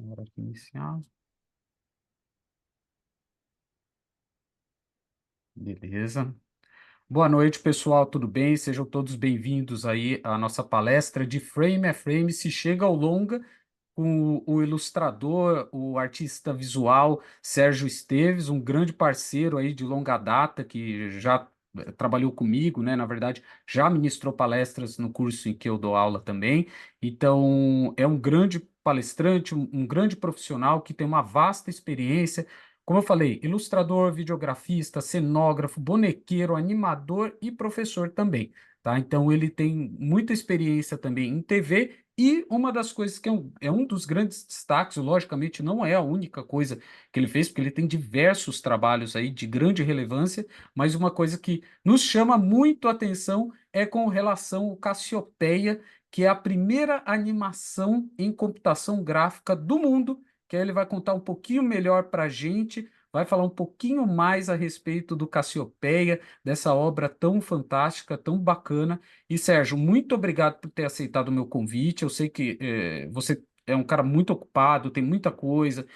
Hora de iniciar. Beleza. Boa noite, pessoal. Tudo bem? Sejam todos bem-vindos aí à nossa palestra de Frame a Frame. Se chega ao longa com o ilustrador, o artista visual Sérgio Esteves, um grande parceiro aí de longa data que já trabalhou comigo, né? Na verdade, já ministrou palestras no curso em que eu dou aula também. Então, é um grande palestrante, um grande profissional que tem uma vasta experiência. Como eu falei, ilustrador, videografista, cenógrafo, bonequeiro, animador e professor também, tá? Então, ele tem muita experiência também em TV. E uma das coisas que é um dos grandes destaques, logicamente não é a única coisa que ele fez, porque ele tem diversos trabalhos aí de grande relevância, mas uma coisa que nos chama muito a atenção é com relação ao Cassiopeia, que é a primeira animação em computação gráfica do mundo, que aí ele vai contar um pouquinho melhor para a gente, vai falar um pouquinho mais a respeito do Cassiopeia, dessa obra tão fantástica, tão bacana. E, Sérgio, muito obrigado por ter aceitado o meu convite. Eu sei que você é um cara muito ocupado, tem muita coisa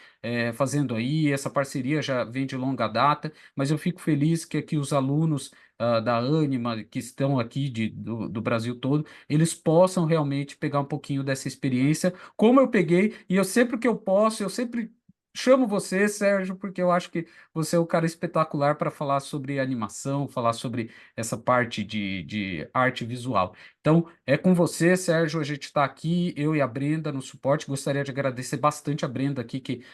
fazendo aí, essa parceria já vem de longa data, mas eu fico feliz que aqui os alunos da Anima, que estão aqui do Brasil todo, eles possam realmente pegar um pouquinho dessa experiência, como eu peguei, e eu sempre que eu posso, eu sempre chamo você, Sérgio, porque eu acho que você é um cara espetacular para falar sobre animação, falar sobre essa parte de arte visual. Então, é com você, Sérgio. A gente está aqui, eu e a Brenda no suporte. Gostaria de agradecer bastante a Brenda aqui, que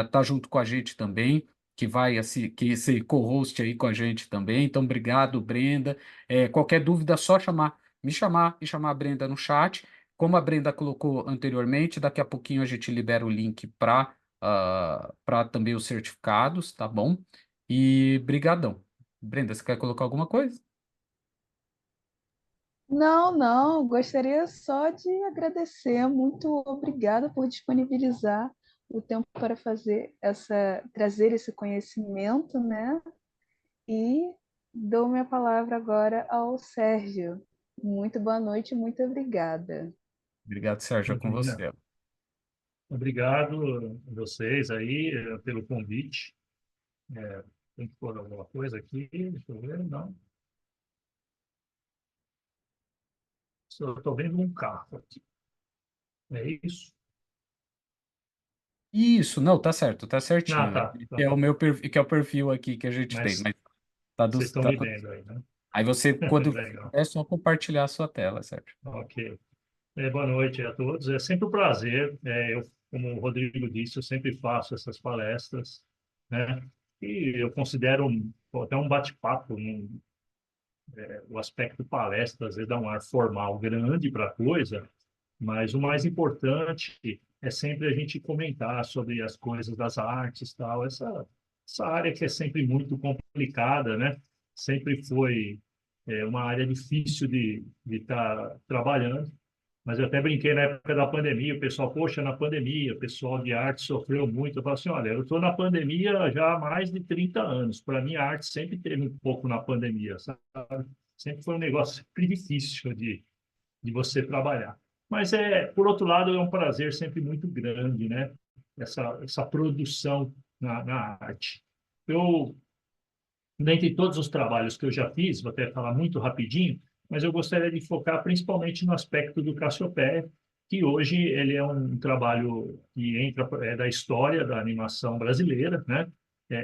está junto com a gente também, que vai que ser co-host aí com a gente também. Então, obrigado, Brenda. Qualquer dúvida, é só me chamar e chamar a Brenda no chat. Como a Brenda colocou anteriormente, daqui a pouquinho a gente libera o link para também os certificados, tá bom? E brigadão. Brenda, você quer colocar alguma coisa? Não, não, gostaria só de agradecer. Muito obrigada por disponibilizar o tempo para trazer esse conhecimento, né? E dou minha palavra agora ao Sérgio. Muito boa noite, muito obrigada. Obrigado, Sérgio, é com Imagina. você. Obrigado a vocês aí pelo convite. Tem que pôr alguma coisa aqui, deixa eu ver, não. Eu estou vendo um carro aqui. É isso? Isso, não, tá Ah, certinho. tá, Que tá. é o meu perfil, que é o perfil aqui que a gente tem, Mas mas tá, vocês estão tá me tudo vendo certo. aí, né? Aí você, quando Legal. é só compartilhar a sua tela, Sérgio. Ok. Boa noite a todos. É sempre um prazer. Como o Rodrigo disse, eu sempre faço essas palestras, né? E eu considero até um bate-papo, o aspecto palestra, às vezes dá um ar formal grande para a coisa, mas o mais importante é sempre a gente comentar sobre as coisas das artes, tal, essa área que é sempre muito complicada, né? Sempre foi uma área difícil de estar trabalhando, mas eu até brinquei na época da pandemia, o pessoal, poxa, na pandemia, o pessoal de arte sofreu muito. Eu falo assim, olha, eu estou na pandemia já há mais de 30 anos. Para mim, a arte sempre teve um pouco na pandemia, sabe? Sempre foi um negócio sempre difícil de você trabalhar. Mas, por outro lado, é um prazer sempre muito grande, né? Essa produção na arte. Eu, dentre todos os trabalhos que eu já fiz, vou até falar muito rapidinho, mas eu gostaria de focar principalmente no aspecto do Cassiopeia, que hoje ele é um trabalho que entra da história da animação brasileira, né?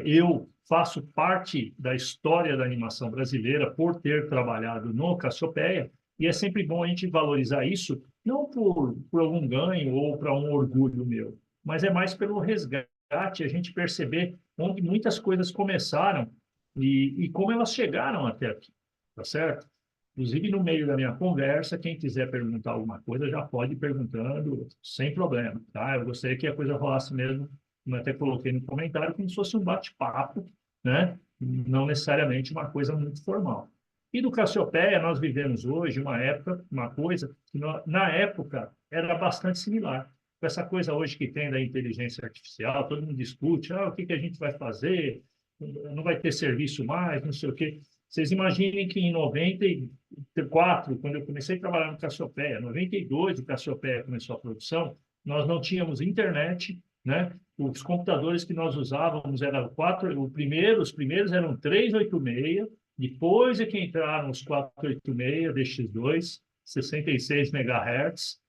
Eu faço parte da história da animação brasileira por ter trabalhado no Cassiopeia, e é sempre bom a gente valorizar isso, não por algum ganho ou para um orgulho meu, mas é mais pelo resgate, a gente perceber onde muitas coisas começaram e como elas chegaram até aqui, tá certo? Inclusive, no meio da minha conversa, quem quiser perguntar alguma coisa já pode ir perguntando, sem problema, tá? Eu gostaria que a coisa rolasse mesmo, como eu até coloquei no comentário, como se fosse um bate-papo, né? Não necessariamente uma coisa muito formal. E do Cassiopeia, nós vivemos hoje uma época, uma coisa que na época era bastante similar. Com essa coisa hoje que tem da inteligência artificial, todo mundo discute, o que que a gente vai fazer? Não vai ter serviço mais, não sei o quê. Vocês imaginem que em 94, quando eu comecei a trabalhar no Cassiopeia, 92 o Cassiopeia começou a produção, nós não tínhamos internet, né? Os computadores que nós usávamos eram os primeiros eram 386, depois é que entraram os 486 DX2, 66 MHz.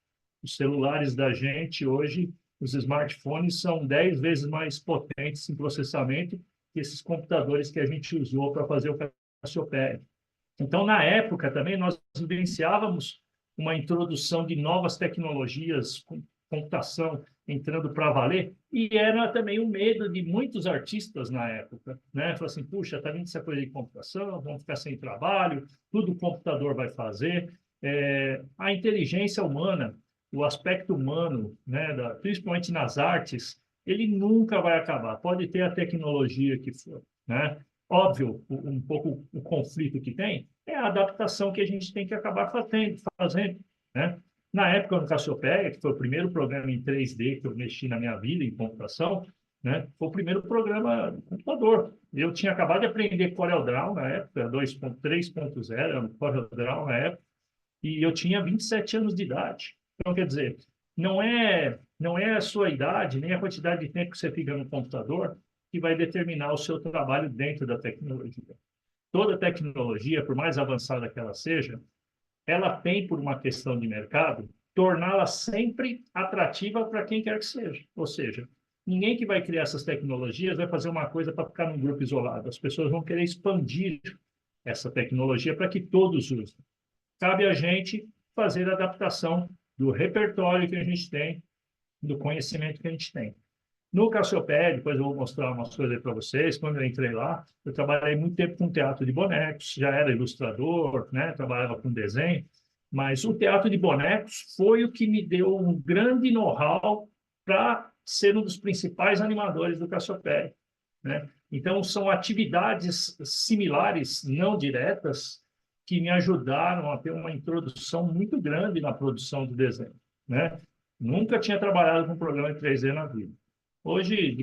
Os celulares da gente hoje, os smartphones são 10 vezes mais potentes em processamento que esses computadores que a gente usou para fazer o Cassiopeia. Então, na época também, nós vivenciávamos uma introdução de novas tecnologias, computação entrando para valer, e era também o medo de muitos artistas na época, né? Falou assim, puxa, está vindo essa coisa de computação, vamos ficar sem trabalho, tudo o computador vai fazer. A inteligência humana, o aspecto humano, né, principalmente nas artes, ele nunca vai acabar. Pode ter a tecnologia que for, né? Óbvio, um pouco o conflito que tem é a adaptação que a gente tem que acabar fazendo, né? Na época, no Cassiopeia, que foi o primeiro programa em 3D que eu mexi na minha vida, em computação, né? Foi o primeiro programa de computador. Eu tinha acabado de aprender CorelDRAW na época, 2.3.0, era o CorelDRAW na época, e eu tinha 27 anos de idade. Então, quer dizer, não é a sua idade, nem a quantidade de tempo que você fica no computador que vai determinar o seu trabalho dentro da tecnologia. Toda tecnologia, por mais avançada que ela seja, ela tem, por uma questão de mercado, torná-la sempre atrativa para quem quer que seja. Ou seja, ninguém que vai criar essas tecnologias vai fazer uma coisa para ficar num grupo isolado. As pessoas vão querer expandir essa tecnologia para que todos usem. Cabe a gente fazer a adaptação do repertório que a gente tem, do conhecimento que a gente tem. No Cassiopeia, depois eu vou mostrar umas coisas para vocês. Quando eu entrei lá, eu trabalhei muito tempo com teatro de bonecos, já era ilustrador, né? Trabalhava com desenho, mas o teatro de bonecos foi o que me deu um grande know-how para ser um dos principais animadores do Cassiopeia, né? Então, são atividades similares, não diretas, que me ajudaram a ter uma introdução muito grande na produção do desenho, né? Nunca tinha trabalhado com programa de 3D na vida. Hoje,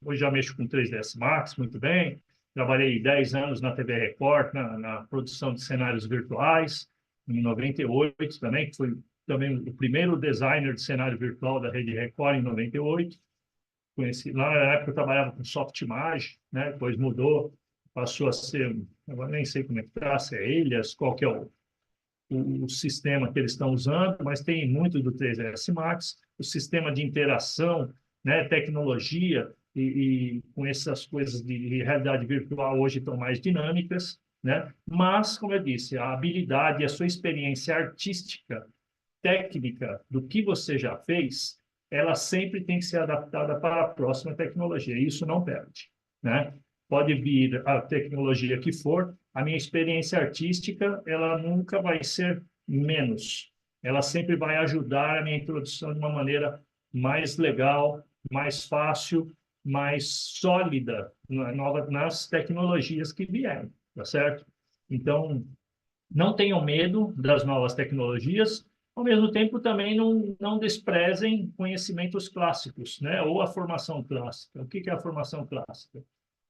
hoje já mexo com 3ds Max muito bem. Trabalhei 10 anos na TV Record, na produção de cenários virtuais, em 98 também, que foi também o primeiro designer de cenário virtual da Rede Record, em 98. Conheci, lá na época eu trabalhava com Softimage, né? Depois mudou, passou a ser, agora nem sei como é que está, se é Elias, qual que é o sistema que eles estão usando, mas tem muito do 3ds Max, o sistema de interação, né, tecnologia, e com essas coisas de realidade virtual hoje estão mais dinâmicas, né? Mas, como eu disse, a habilidade e a sua experiência artística, técnica do que você já fez, ela sempre tem que ser adaptada para a próxima tecnologia. Isso não perde, né? Pode vir a tecnologia que for, a minha experiência artística, ela nunca vai ser menos. Ela sempre vai ajudar a minha introdução de uma maneira mais legal, mais fácil, mais sólida nas tecnologias que vierem, tá certo? Então, não tenham medo das novas tecnologias, ao mesmo tempo também não desprezem conhecimentos clássicos, né? Ou a formação clássica. O que é a formação clássica?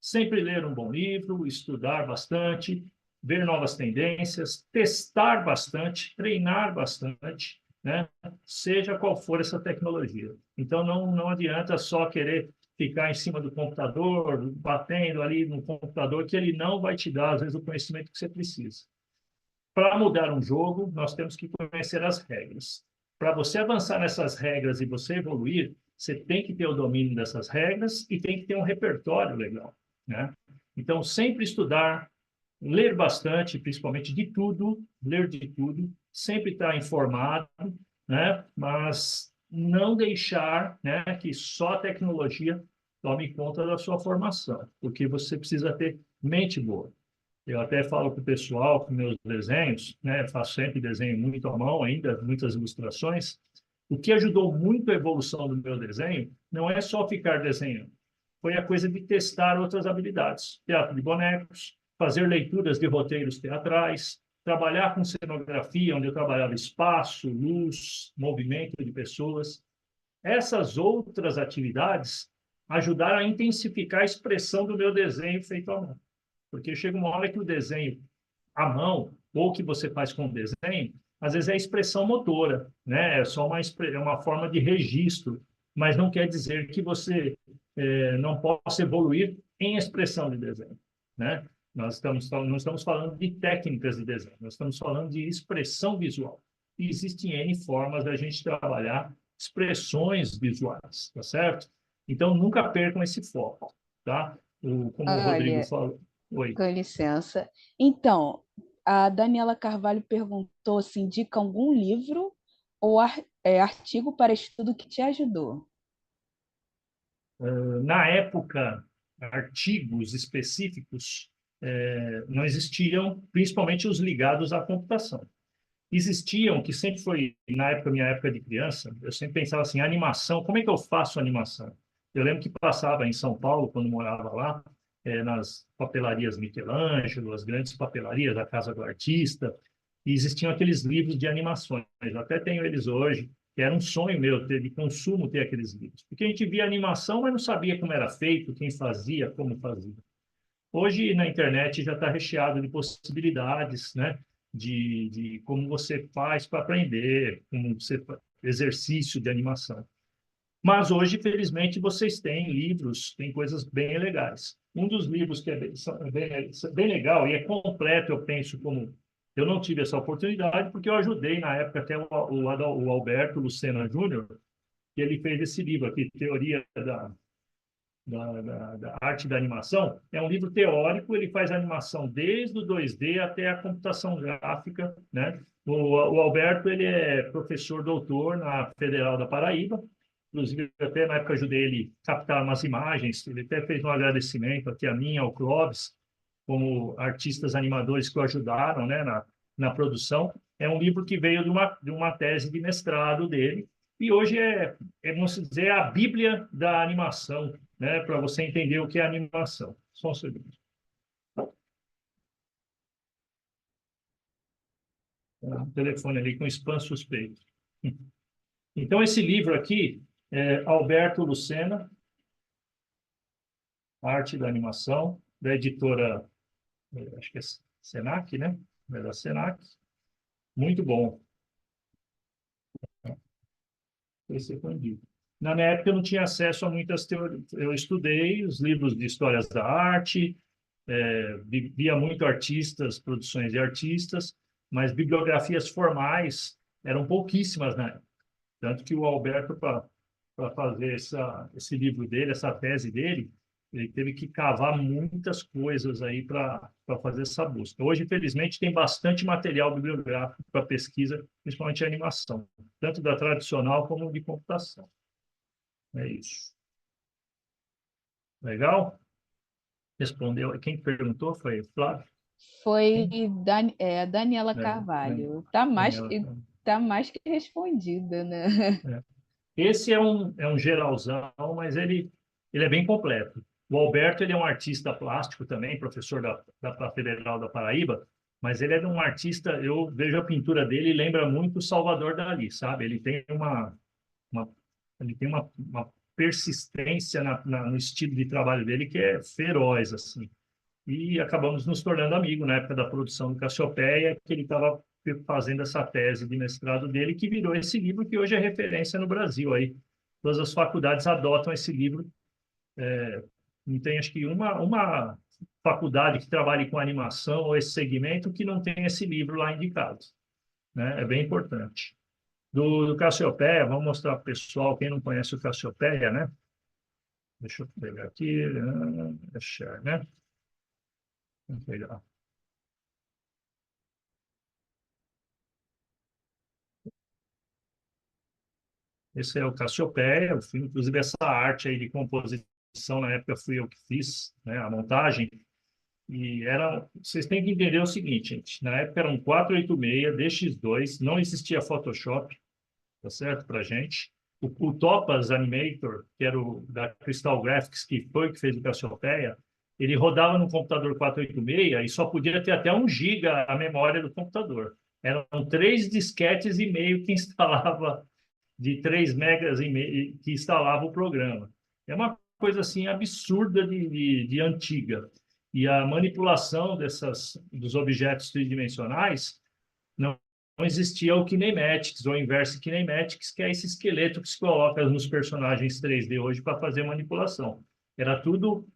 Sempre ler um bom livro, estudar bastante, ver novas tendências, testar bastante, treinar bastante, né? Seja qual for essa tecnologia. Então, não adianta só querer ficar em cima do computador, batendo ali no computador, que ele não vai te dar, às vezes, o conhecimento que você precisa. Para mudar um jogo, nós temos que conhecer as regras. Para você avançar nessas regras e você evoluir, você tem que ter o domínio dessas regras e tem que ter um repertório legal, né? Então, sempre estudar, ler bastante, principalmente de tudo, ler de tudo, sempre estar informado, né? Mas não deixar, né, que só a tecnologia tome conta da sua formação, porque você precisa ter mente boa. Eu até falo para o pessoal, com meus desenhos, né? Faço sempre desenho muito à mão ainda, muitas ilustrações. O que ajudou muito a evolução do meu desenho não é só ficar desenhando, foi a coisa de testar outras habilidades. Teatro de bonecos, fazer leituras de roteiros teatrais, trabalhar com cenografia, onde eu trabalhava espaço, luz, movimento de pessoas. Essas outras atividades ajudaram a intensificar a expressão do meu desenho feito à mão. Porque chega uma hora que o desenho à mão, ou o que você faz com o desenho, às vezes é expressão motora, né? É só uma forma de registro mas não quer dizer que você não possa evoluir em expressão de desenho, né? Não estamos falando de técnicas de desenho, nós estamos falando de expressão visual. E existem N formas da gente trabalhar expressões visuais, tá certo? Então, nunca percam esse foco, tá? Como o Rodrigo Olha, falou. Oi. com licença. Então, a Daniela Carvalho perguntou se indica algum livro ou artigo para estudo que te ajudou. Na época, artigos específicos não existiam, principalmente os ligados à computação. Existiam, que sempre foi, na época, minha época de criança, eu sempre pensava assim, animação, como é que eu faço animação? Eu lembro que passava em São Paulo, quando morava lá, nas papelarias Michelangelo, as grandes papelarias, a Casa do Artista, e existiam aqueles livros de animações. Eu até tenho eles hoje, que era um sonho meu ter de consumo ter aqueles livros. Porque a gente via animação, mas não sabia como era feito, quem fazia, como fazia. Hoje, na internet, já está recheado de possibilidades, né? De como você faz para aprender, como você exercício de animação. Mas hoje, felizmente, vocês têm livros, tem coisas bem legais. Um dos livros que é bem legal e é completo, eu penso, como eu não tive essa oportunidade, porque eu ajudei na época até o Alberto Lucena Júnior, que ele fez esse livro aqui, Teoria da arte da animação. É um livro teórico, ele faz animação desde o 2D até a computação gráfica, né? O Alberto, ele é professor doutor na Federal da Paraíba, inclusive até na época ajudei ele a captar umas imagens, ele até fez um agradecimento aqui a mim, ao Clóvis, como artistas animadores que o ajudaram, né, na produção. É um livro que veio de uma tese de mestrado dele, e hoje vamos dizer, a Bíblia da animação, né, para você entender o que é animação. Só um segundo. Um telefone ali com spam suspeito. Então, esse livro aqui é Alberto Lucena, Arte da Animação, da editora, acho que é Senac, né? É da Senac. Muito bom. Esse foi um livro. Na minha época, eu não tinha acesso a muitas teorias. Eu estudei os livros de histórias da arte, via muito artistas, produções de artistas, mas bibliografias formais eram pouquíssimas na época. Tanto que o Alberto, para fazer esse livro dele, essa tese dele, ele teve que cavar muitas coisas aí para fazer essa busca. Hoje, infelizmente, tem bastante material bibliográfico para pesquisa, principalmente a animação, tanto da tradicional como de computação. É isso. Legal? Respondeu. Quem perguntou foi o Flávio? Foi Quem? A Daniela Carvalho. Está mais, Daniela. tá mais que respondida, né? É. Esse é um geralzão, mas ele é bem completo. O Alberto, ele é um artista plástico também, professor da Federal da Paraíba, mas ele é um artista, eu vejo a pintura dele e lembra muito o Salvador Dalí, sabe? Ele tem uma, uma persistência no estilo de trabalho dele que é feroz, assim. E acabamos nos tornando amigos na época da produção do Cassiopeia, que ele estava fazendo essa tese de mestrado dele, que virou esse livro que hoje é referência no Brasil. Aí todas as faculdades adotam esse livro. Não tem, acho que, uma faculdade que trabalhe com animação ou esse segmento que não tem esse livro lá indicado, né? É bem importante. Do Cassiopeia, vamos mostrar para o pessoal, quem não conhece o Cassiopeia, né? Deixa eu pegar aqui, share, né? Vamos pegar. Esse é o Cassiopeia, inclusive essa arte aí de composição, na época fui eu que fiz, né, a montagem, e vocês têm que entender o seguinte, gente, na época era um 486 DX2, não existia Photoshop, tá certo, pra gente. O Topaz Animator, que era o da Crystal Graphics, que foi o que fez o Cassiopeia, ele rodava no computador 486 e só podia ter até 1 giga a memória do computador. Eram 3 disquetes e meio que instalava de 3 megas e meio que instalava o programa. É uma coisa assim absurda de antiga. E a manipulação dos objetos tridimensionais não existia o kinematics, ou inverse kinematics, que é esse esqueleto que se coloca nos personagens 3D hoje para fazer manipulação. Era tudo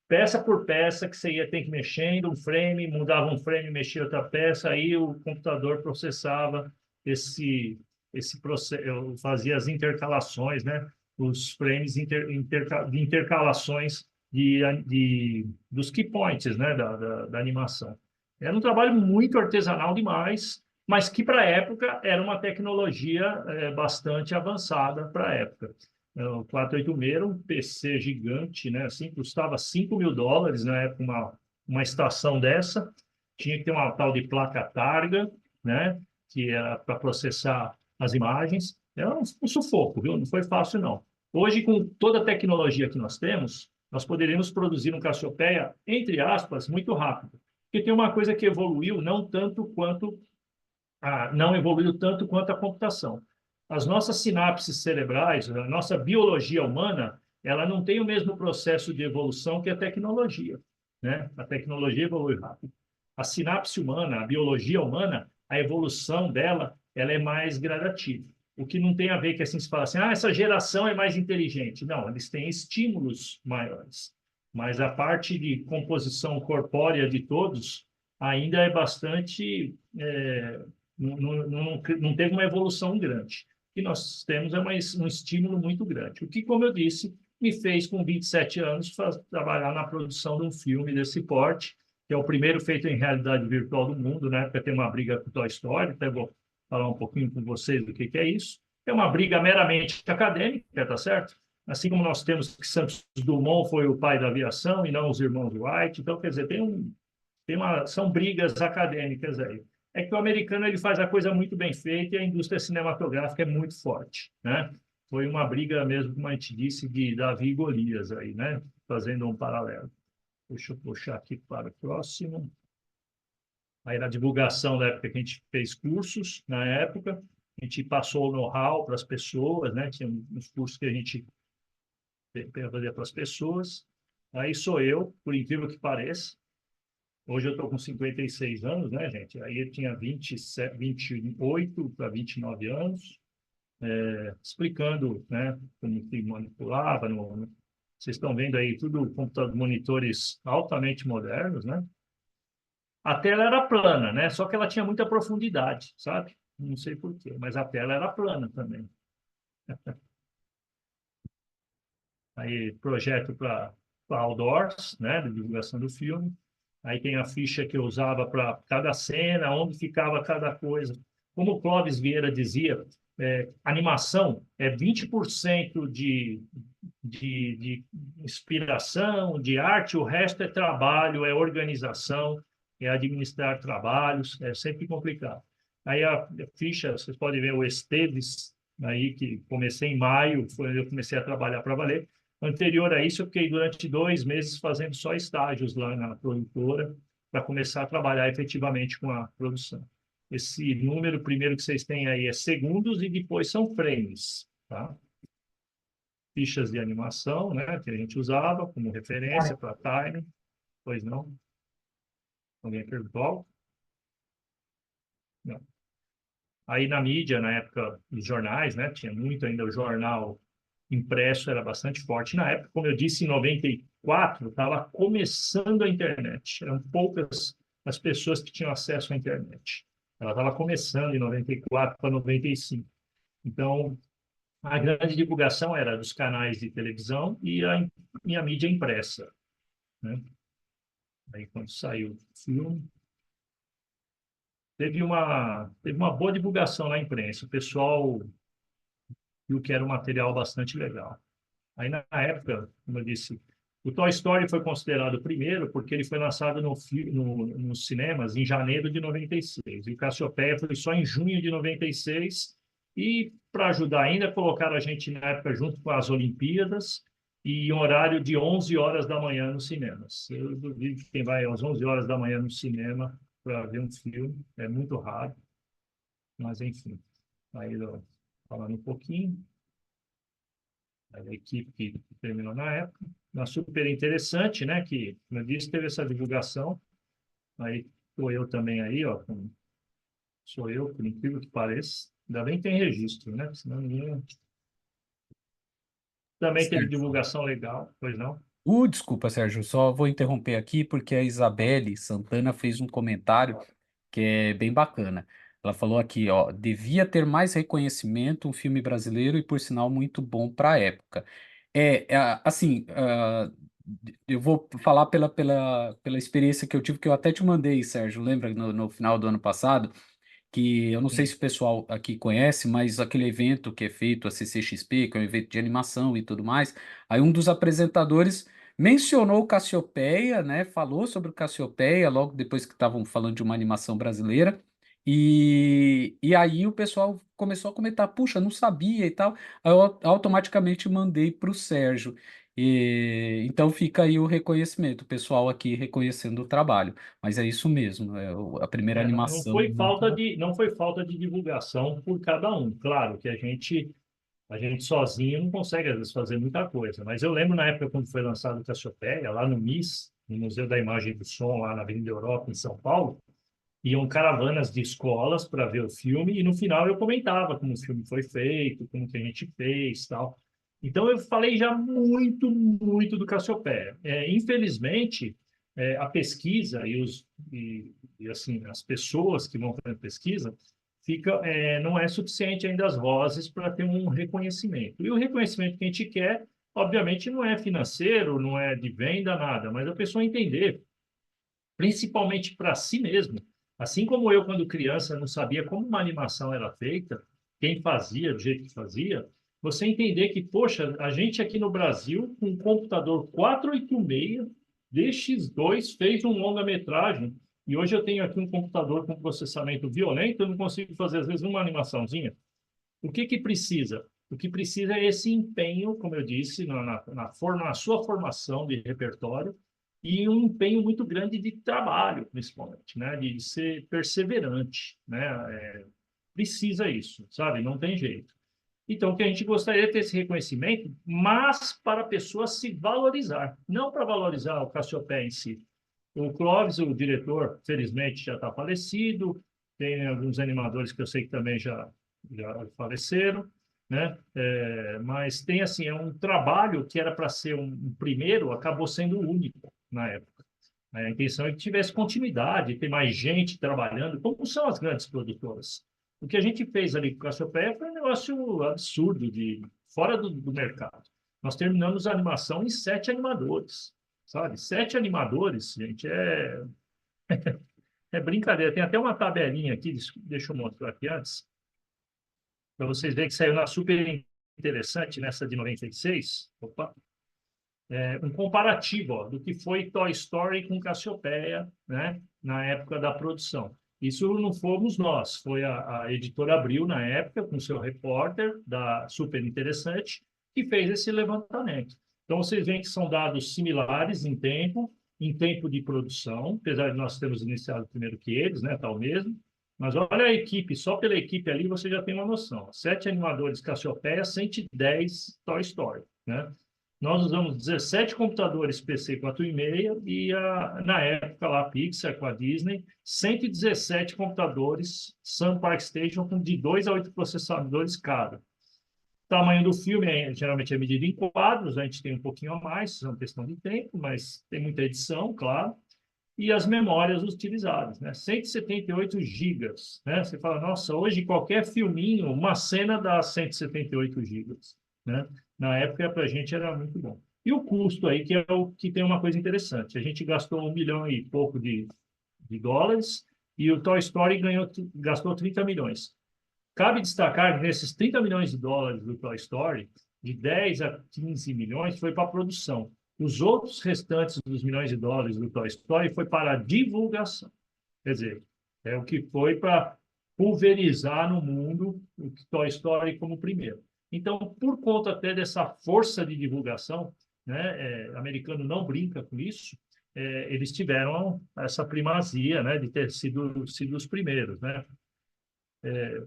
peça por peça que você ia ter que mexendo um frame, mudava um frame, mexia outra peça, aí o computador processava esse processo, fazia as intercalações, né? Os frames de intercalações dos key points, né? Da animação. Era um trabalho muito artesanal demais, mas que para a época era uma tecnologia bastante avançada para a época. O 486 era um PC gigante, né? Assim, custava US$ 5.000 na época, uma estação dessa. Tinha que ter uma tal de placa Targa, né? Que era para processar as imagens. Era um sufoco, viu? Não foi fácil, não. Hoje, com toda a tecnologia que nós temos, nós poderíamos produzir um Cassiopeia, entre aspas, muito rápido. Porque tem uma coisa que evoluiu não evoluiu tanto quanto a computação. As nossas sinapses cerebrais, a nossa biologia humana, ela não tem o mesmo processo de evolução que a tecnologia, né? A tecnologia evolui rápido. A sinapse humana, a biologia humana, a evolução dela, ela é mais gradativa. O que não tem a ver que assim se fala assim, essa geração é mais inteligente. Não, eles têm estímulos maiores. Mas a parte de composição corpórea de todos ainda é bastante não teve uma evolução grande. O que nós temos é um estímulo muito grande. O que, como eu disse, me fez, com 27 anos, trabalhar na produção de um filme desse porte, que é o primeiro feito em realidade virtual do mundo. Na época tem uma briga com Toy Story, até vou falar um pouquinho com vocês do que é isso. É uma briga meramente acadêmica, tá certo? Assim como nós temos que Santos Dumont foi o pai da aviação e não os irmãos Wright. Então, quer dizer, são brigas acadêmicas aí. É que o americano ele faz a coisa muito bem feita e a indústria cinematográfica é muito forte, né? Foi uma briga mesmo, como a gente disse, de Davi e Golias aí, né? Fazendo um paralelo. Deixa eu puxar aqui para o próximo. Aí na divulgação da época que a gente fez cursos, na época, a gente passou o know-how para as pessoas, né? Tinha uns cursos que a gente fazia para as pessoas. Aí sou eu, por incrível que pareça. Hoje eu estou com 56 anos, né, gente? Aí eu tinha 28 para 29 anos, explicando, né, como que manipulava. Vocês estão vendo aí tudo computador, monitores altamente modernos, né? A tela era plana, né? Só que ela tinha muita profundidade, sabe? Não sei por quê, mas a tela era plana também. Aí projeto para outdoors, né, de divulgação do filme. Aí tem a ficha que eu usava para cada cena, onde ficava cada coisa. Como o Clóvis Vieira dizia, animação é 20% de inspiração, de arte, o resto é trabalho, é organização, é administrar trabalhos, é sempre complicado. Aí a ficha, vocês podem ver o Esteves, aí que comecei em maio, foi onde eu comecei a trabalhar para valer. Anterior a isso, eu fiquei durante 2 meses fazendo só estágios lá na produtora para começar a trabalhar efetivamente com a produção. Esse número primeiro que vocês têm aí é segundos e depois são frames, tá? Fichas de animação, né, que a gente usava como referência para time. Pois não? Alguém perguntou? Não. Aí na mídia, na época dos jornais, né, tinha muito ainda o jornal impresso, era bastante forte. Na época, como eu disse, em 94, estava começando a internet. Eram poucas as pessoas que tinham acesso à internet. Ela estava começando em 94 para 95. Então, a grande divulgação era dos canais de televisão e a mídia impressa, né? Aí, quando saiu o filme, teve uma boa divulgação na imprensa. O pessoal viu que era um material bastante legal. Aí, na época, como eu disse, o Toy Story foi considerado o primeiro porque ele foi lançado nos cinemas em janeiro de 96. E o Cassiopeia foi só em junho de 96. E, para ajudar ainda, colocaram a gente, na época, junto com as Olimpíadas e em horário de 11 horas da manhã nos cinemas. Eu duvido que quem vai às 11 horas da manhã no cinema para ver um filme. É muito raro. Mas, enfim. Aí, falando um pouquinho a equipe que terminou na época. Uma super interessante, né? Que, como eu disse, teve essa divulgação. Aí estou eu também aí, ó, com Sou eu, por incrível que pareça. Ainda bem que tem registro, né? Senão ninguém... Também teve Certo. divulgação legal, pois não? Desculpa, Sérgio, só vou interromper aqui porque a Isabelle Santana fez um comentário que é bem bacana. Ela falou aqui, ó, devia ter mais reconhecimento, um filme brasileiro e, por sinal, muito bom para a época. Assim, eu vou falar pela experiência que eu tive, que eu até te mandei, Sérgio, lembra, no final do ano passado, que eu não sei Sim. se o pessoal aqui conhece, mas aquele evento que é feito, a CCXP, que é um evento de animação e tudo mais, aí um dos apresentadores mencionou o Cassiopeia, né? Falou sobre o Cassiopeia logo depois que estavam falando de uma animação brasileira. E aí o pessoal começou a comentar, puxa, não sabia e tal. Aí eu automaticamente mandei para o Sérgio. Então fica aí o reconhecimento, o pessoal aqui reconhecendo o trabalho. Mas é isso mesmo, a primeira Não animação foi muito falta boa. de, não foi falta de divulgação por cada um. Claro que a gente sozinho não consegue, às vezes, fazer muita coisa. Mas eu lembro na época, quando foi lançado o Cassiopeia, lá no MIS, no Museu da Imagem e do Som, lá na Avenida Europa, em São Paulo, iam caravanas de escolas para ver o filme, e no final eu comentava como o filme foi feito, como que a gente fez, tal. Então eu falei já muito, muito do Cassiopeia. Infelizmente, a pesquisa e assim as pessoas que vão fazer pesquisa não é suficiente ainda as vozes para ter um reconhecimento. E o reconhecimento que a gente quer, obviamente, não é financeiro, não é de venda, nada, mas a pessoa entender principalmente para si mesmo. Assim como eu, quando criança, não sabia como uma animação era feita, quem fazia, do jeito que fazia, você entender que, poxa, a gente aqui no Brasil, com um computador 486 DX2, fez um longa-metragem, e hoje eu tenho aqui um computador com processamento violento, eu não consigo fazer, às vezes, uma animaçãozinha. O que que precisa? O que precisa é esse empenho, como eu disse, na sua formação de repertório e um empenho muito grande de trabalho, principalmente, né? De ser perseverante, né? Precisa isso, sabe? Não tem jeito. Então, o que a gente gostaria de ter esse reconhecimento, mas para a pessoa se valorizar, não para valorizar o Cassiopeia em si. O Clóvis, o diretor, felizmente já está falecido, tem alguns animadores que eu sei que também já faleceram, né? Mas tem assim, é um trabalho que era para ser um primeiro, acabou sendo o único na época. A intenção é que tivesse continuidade, ter mais gente trabalhando, como são as grandes produtoras. O que a gente fez ali com o Cassiopeia foi um negócio absurdo, fora do mercado. Nós terminamos a animação em 7 animadores, sabe? 7 animadores, gente, é brincadeira. Tem até uma tabelinha aqui, deixa eu mostrar aqui antes, para vocês verem que saiu na super interessante, nessa de 96. Opa! Um comparativo, ó, do que foi Toy Story com Cassiopeia, né, na época da produção. Isso não fomos nós, foi a editora Abril, na época, com seu repórter, da Super Interessante, que fez esse levantamento. Então, vocês veem que são dados similares em tempo de produção, apesar de nós termos iniciado primeiro que eles, né, tal mesmo. Mas olha a equipe, só pela equipe ali você já tem uma noção. 7 animadores Cassiopeia, 110 Toy Story, né? Nós usamos 17 computadores PC 486 na época lá, a Pixar com a Disney, 117 computadores Sun Park Station com de 2 a 8 processadores cada. O tamanho do filme geralmente é medido em quadros, a gente tem um pouquinho a mais, é uma questão de tempo, mas tem muita edição, claro. E as memórias utilizadas, né? 178 gigas, né? Você fala, nossa, hoje qualquer filminho, uma cena dá 178 gigas, né? Na época, para a gente era muito bom. E o custo aí, que é o que tem uma coisa interessante. A gente gastou 1 milhão e pouco de dólares e o Toy Story gastou 30 milhões. Cabe destacar que nesses 30 milhões de dólares do Toy Story, de 10 a 15 milhões foi para a produção. Os outros restantes dos milhões de dólares do Toy Story foi para a divulgação. Quer dizer, é o que foi para pulverizar no mundo o Toy Story como primeiro. Então, por conta até dessa força de divulgação, né, americano não brinca com isso, eles tiveram essa primazia, né, de ter sido os primeiros, né?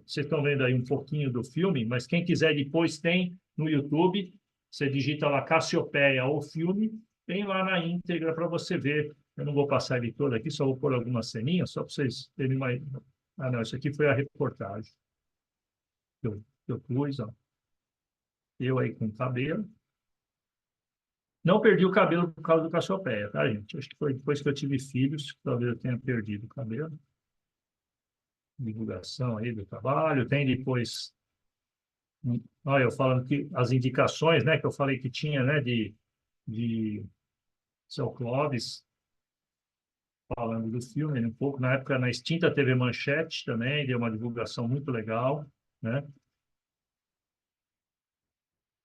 Vocês estão vendo aí um pouquinho do filme, mas quem quiser depois tem no YouTube, você digita lá Cassiopeia ou filme, tem lá na íntegra para você ver. Eu não vou passar ele todo aqui, só vou pôr algumas ceninhas, só para vocês terem Ah, não, isso aqui foi a reportagem que eu pus, ó. Eu aí com cabelo. Não perdi o cabelo por causa do Cassiopeia, tá, gente? Acho que foi depois que eu tive filhos, que talvez eu tenha perdido o cabelo. Divulgação aí do trabalho. Tem depois, olha, eu falando que as indicações, né, que eu falei que tinha, né, de seu Clóvis, falando do filme, um pouco. Na época, na extinta TV Manchete também, deu uma divulgação muito legal, né?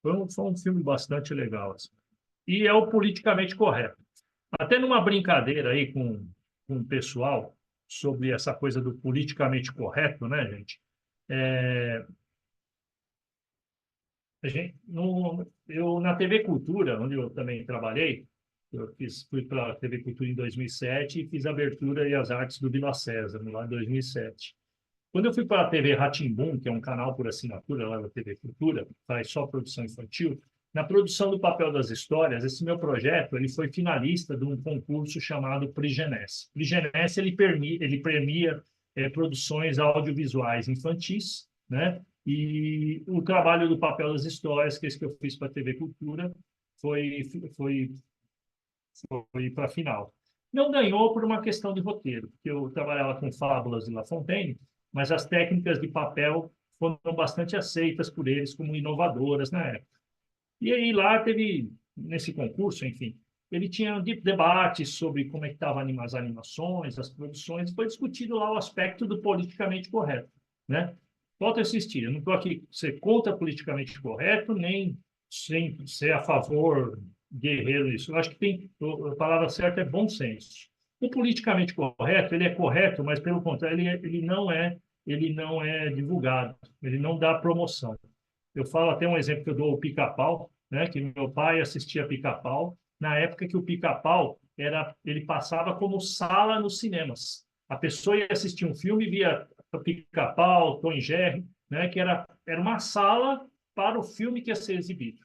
Foi um filme bastante legal, assim. E é o politicamente correto. Até numa brincadeira aí com o pessoal sobre essa coisa do politicamente correto, né, gente? É, a gente eu, na TV Cultura, onde eu também trabalhei, fui para a TV Cultura em 2007 e fiz a abertura e as artes do Vila Sésamo, lá em 2007. Quando eu fui para a TV rá que é um canal por assinatura lá da TV Cultura, faz só produção infantil, na produção do papel das histórias, esse meu projeto ele foi finalista de um concurso chamado Prigenesse. Prigenesse ele premia produções audiovisuais infantis, né? E o trabalho do papel das histórias, que é esse que eu fiz para a TV Cultura, foi, foi, foi para a final. Não ganhou por uma questão de roteiro, porque eu trabalhava com fábulas de La Fontaine, mas as técnicas de papel foram bastante aceitas por eles como inovadoras na época. E aí lá teve, nesse concurso, enfim, ele tinha debates sobre como é que estavam as animações, as produções, e foi discutido lá o aspecto do politicamente correto, né? Volto a insistir, eu não estou aqui ser contra politicamente correto, nem sem ser a favor, guerreiro, isso. Eu acho que tem, a palavra certa é bom senso. O politicamente correto, ele é correto, mas pelo contrário, ele não é divulgado, ele não dá promoção. Eu falo até um exemplo que eu dou, o Pica-Pau, né? Que meu pai assistia Pica-Pau na época que o Pica-Pau ele passava como sala nos cinemas. A pessoa ia assistir um filme e via Pica-Pau, Tom e Jerry, né? Que era uma sala para o filme que ia ser exibido.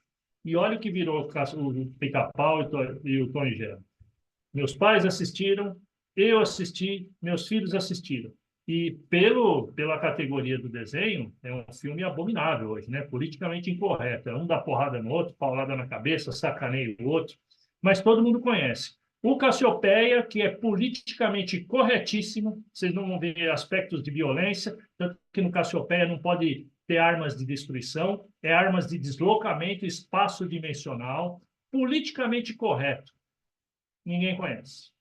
E olha o que virou o Pica-Pau e o Tom e Jerry. Meus pais assistiram, eu assisti, meus filhos assistiram. E pela categoria do desenho, é um filme abominável hoje, né? Politicamente incorreto. Um dá porrada no outro, paulada na cabeça, sacaneia o outro. Mas todo mundo conhece. O Cassiopeia, que é politicamente corretíssimo, vocês não vão ver aspectos de violência, tanto que no Cassiopeia não pode ter armas de destruição, é armas de deslocamento espaço-dimensional, politicamente correto. Ninguém conhece,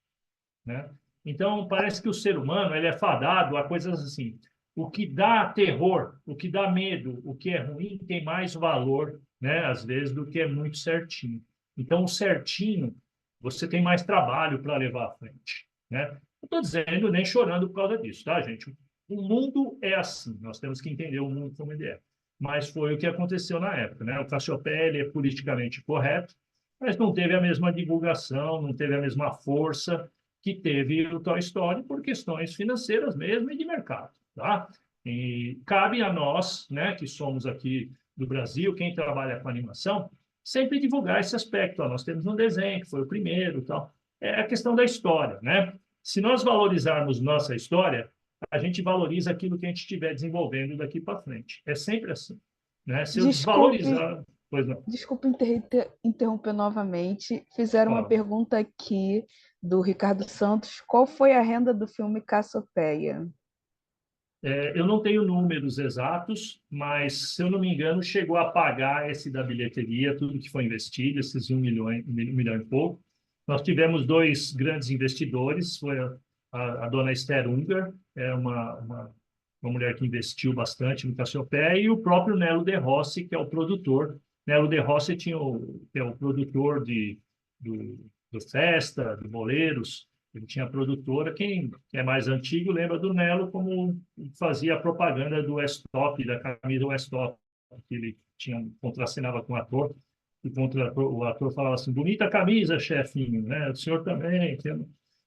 né? Então, parece que o ser humano ele é fadado a coisas assim. O que dá terror, o que dá medo, o que é ruim tem mais valor, né, às vezes, do que é muito certinho. Então, o certinho, você tem mais trabalho para levar à frente, né? Não estou dizendo nem chorando por causa disso, tá, gente? O mundo é assim, nós temos que entender o mundo como ele é. Mas foi o que aconteceu na época, né? O Cassiopeia ele é politicamente correto, mas não teve a mesma divulgação, não teve a mesma força que teve o Toy Story por questões financeiras mesmo e de mercado, tá? E cabe a nós, né, que somos aqui do Brasil, quem trabalha com animação, sempre divulgar esse aspecto. Ó, nós temos um desenho que foi o primeiro, tal. É a questão da história, né? Se nós valorizarmos nossa história, a gente valoriza aquilo que a gente estiver desenvolvendo daqui para frente. É sempre assim, né? Se eu Desculpe, desvalorizar, pois não. desculpe interromper novamente. Fizeram uma Fala. pergunta aqui do Ricardo Santos. Qual foi a renda do filme Cassiopeia? Eu não tenho números exatos, mas, se eu não me engano, chegou a pagar esse da bilheteria, tudo que foi investido, esses 1 milhão e pouco. Nós tivemos dois grandes investidores, foi a dona Esther Unger, uma mulher que investiu bastante no Cassiopeia, e o próprio Nelo De Rossi, que é o produtor. Nelo De Rossi que é o produtor do Festa, do Boleiros, ele tinha produtora. Quem é mais antigo lembra do Nelo como fazia a propaganda do Westop, da camisa Westop, que ele contracenava com o ator, e o ator falava assim: bonita camisa, chefinho, né? O senhor também.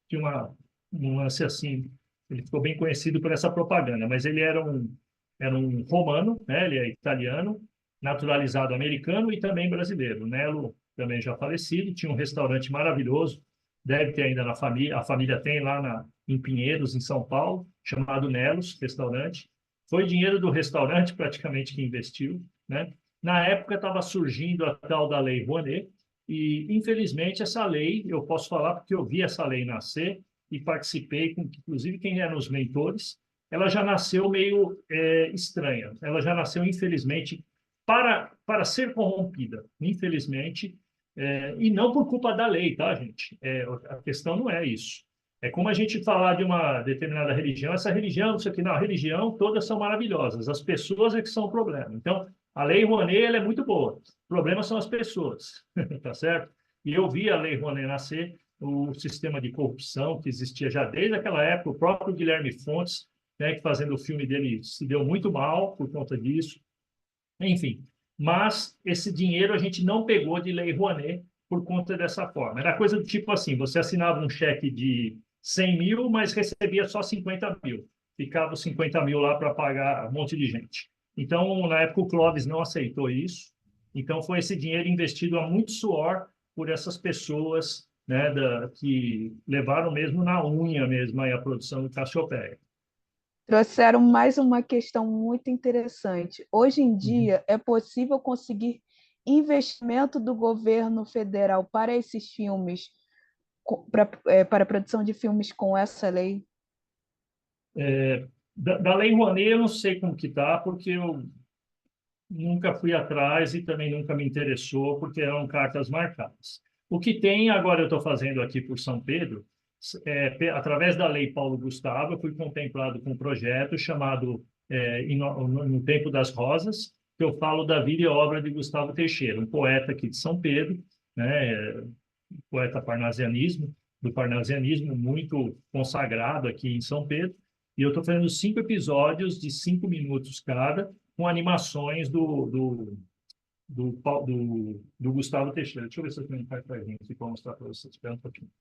Tinha um lance assim. Ele ficou bem conhecido por essa propaganda, mas ele era um romano, né? Ele é italiano, naturalizado americano e também brasileiro. O Nelo, também já falecido, tinha um restaurante maravilhoso, deve ter ainda na família, a família tem lá em Pinheiros, em São Paulo, chamado Nelos, restaurante. Foi dinheiro do restaurante praticamente que investiu, né? Na época estava surgindo a tal da Lei Rouanet, e, infelizmente, essa lei, eu posso falar porque eu vi essa lei nascer e participei, com, inclusive, quem eram os mentores, ela já nasceu meio estranha. Ela já nasceu, infelizmente, para ser corrompida, infelizmente, e não por culpa da lei, tá, gente? A questão não é isso. É como a gente falar de uma determinada religião, essa religião, não sei o que, não, a religião, todas são maravilhosas, as pessoas é que são o problema. Então, a Lei Rouanet, ela é muito boa, o problema são as pessoas, tá certo? E eu vi a Lei Rouanet nascer, o sistema de corrupção que existia já desde aquela época, o próprio Guilherme Fontes, né, que fazendo o filme dele se deu muito mal por conta disso, enfim. Mas esse dinheiro a gente não pegou de Lei Rouanet por conta dessa forma. Era coisa do tipo assim, você assinava um cheque de 100 mil, mas recebia só 50 mil. Ficava os 50 mil lá para pagar um monte de gente. Então, na época, o Clóvis não aceitou isso. Então, foi esse dinheiro investido a muito suor por essas pessoas, né, que levaram mesmo na unha mesmo aí a produção do Cassiopeia. Trouxeram mais uma questão muito interessante. Hoje em Uhum. dia, é possível conseguir investimento do governo federal para esses filmes, para a produção de filmes com essa lei? Da Lei Rouanet, eu não sei como que está, porque eu nunca fui atrás e também nunca me interessou, porque eram cartas marcadas. O que tem, agora eu estou fazendo aqui por São Pedro, através da Lei Paulo Gustavo, eu fui contemplado com um projeto chamado no Tempo das Rosas, que eu falo da vida e obra de Gustavo Teixeira, um poeta aqui de São Pedro, né, poeta parnasianismo, do parnasianismo, muito consagrado aqui em São Pedro, e eu estou fazendo 5 episódios de 5 minutos cada, com animações do Gustavo Teixeira. Deixa eu ver se eu tenho um cartazinho aqui para mostrar para vocês. Espera um pouquinho.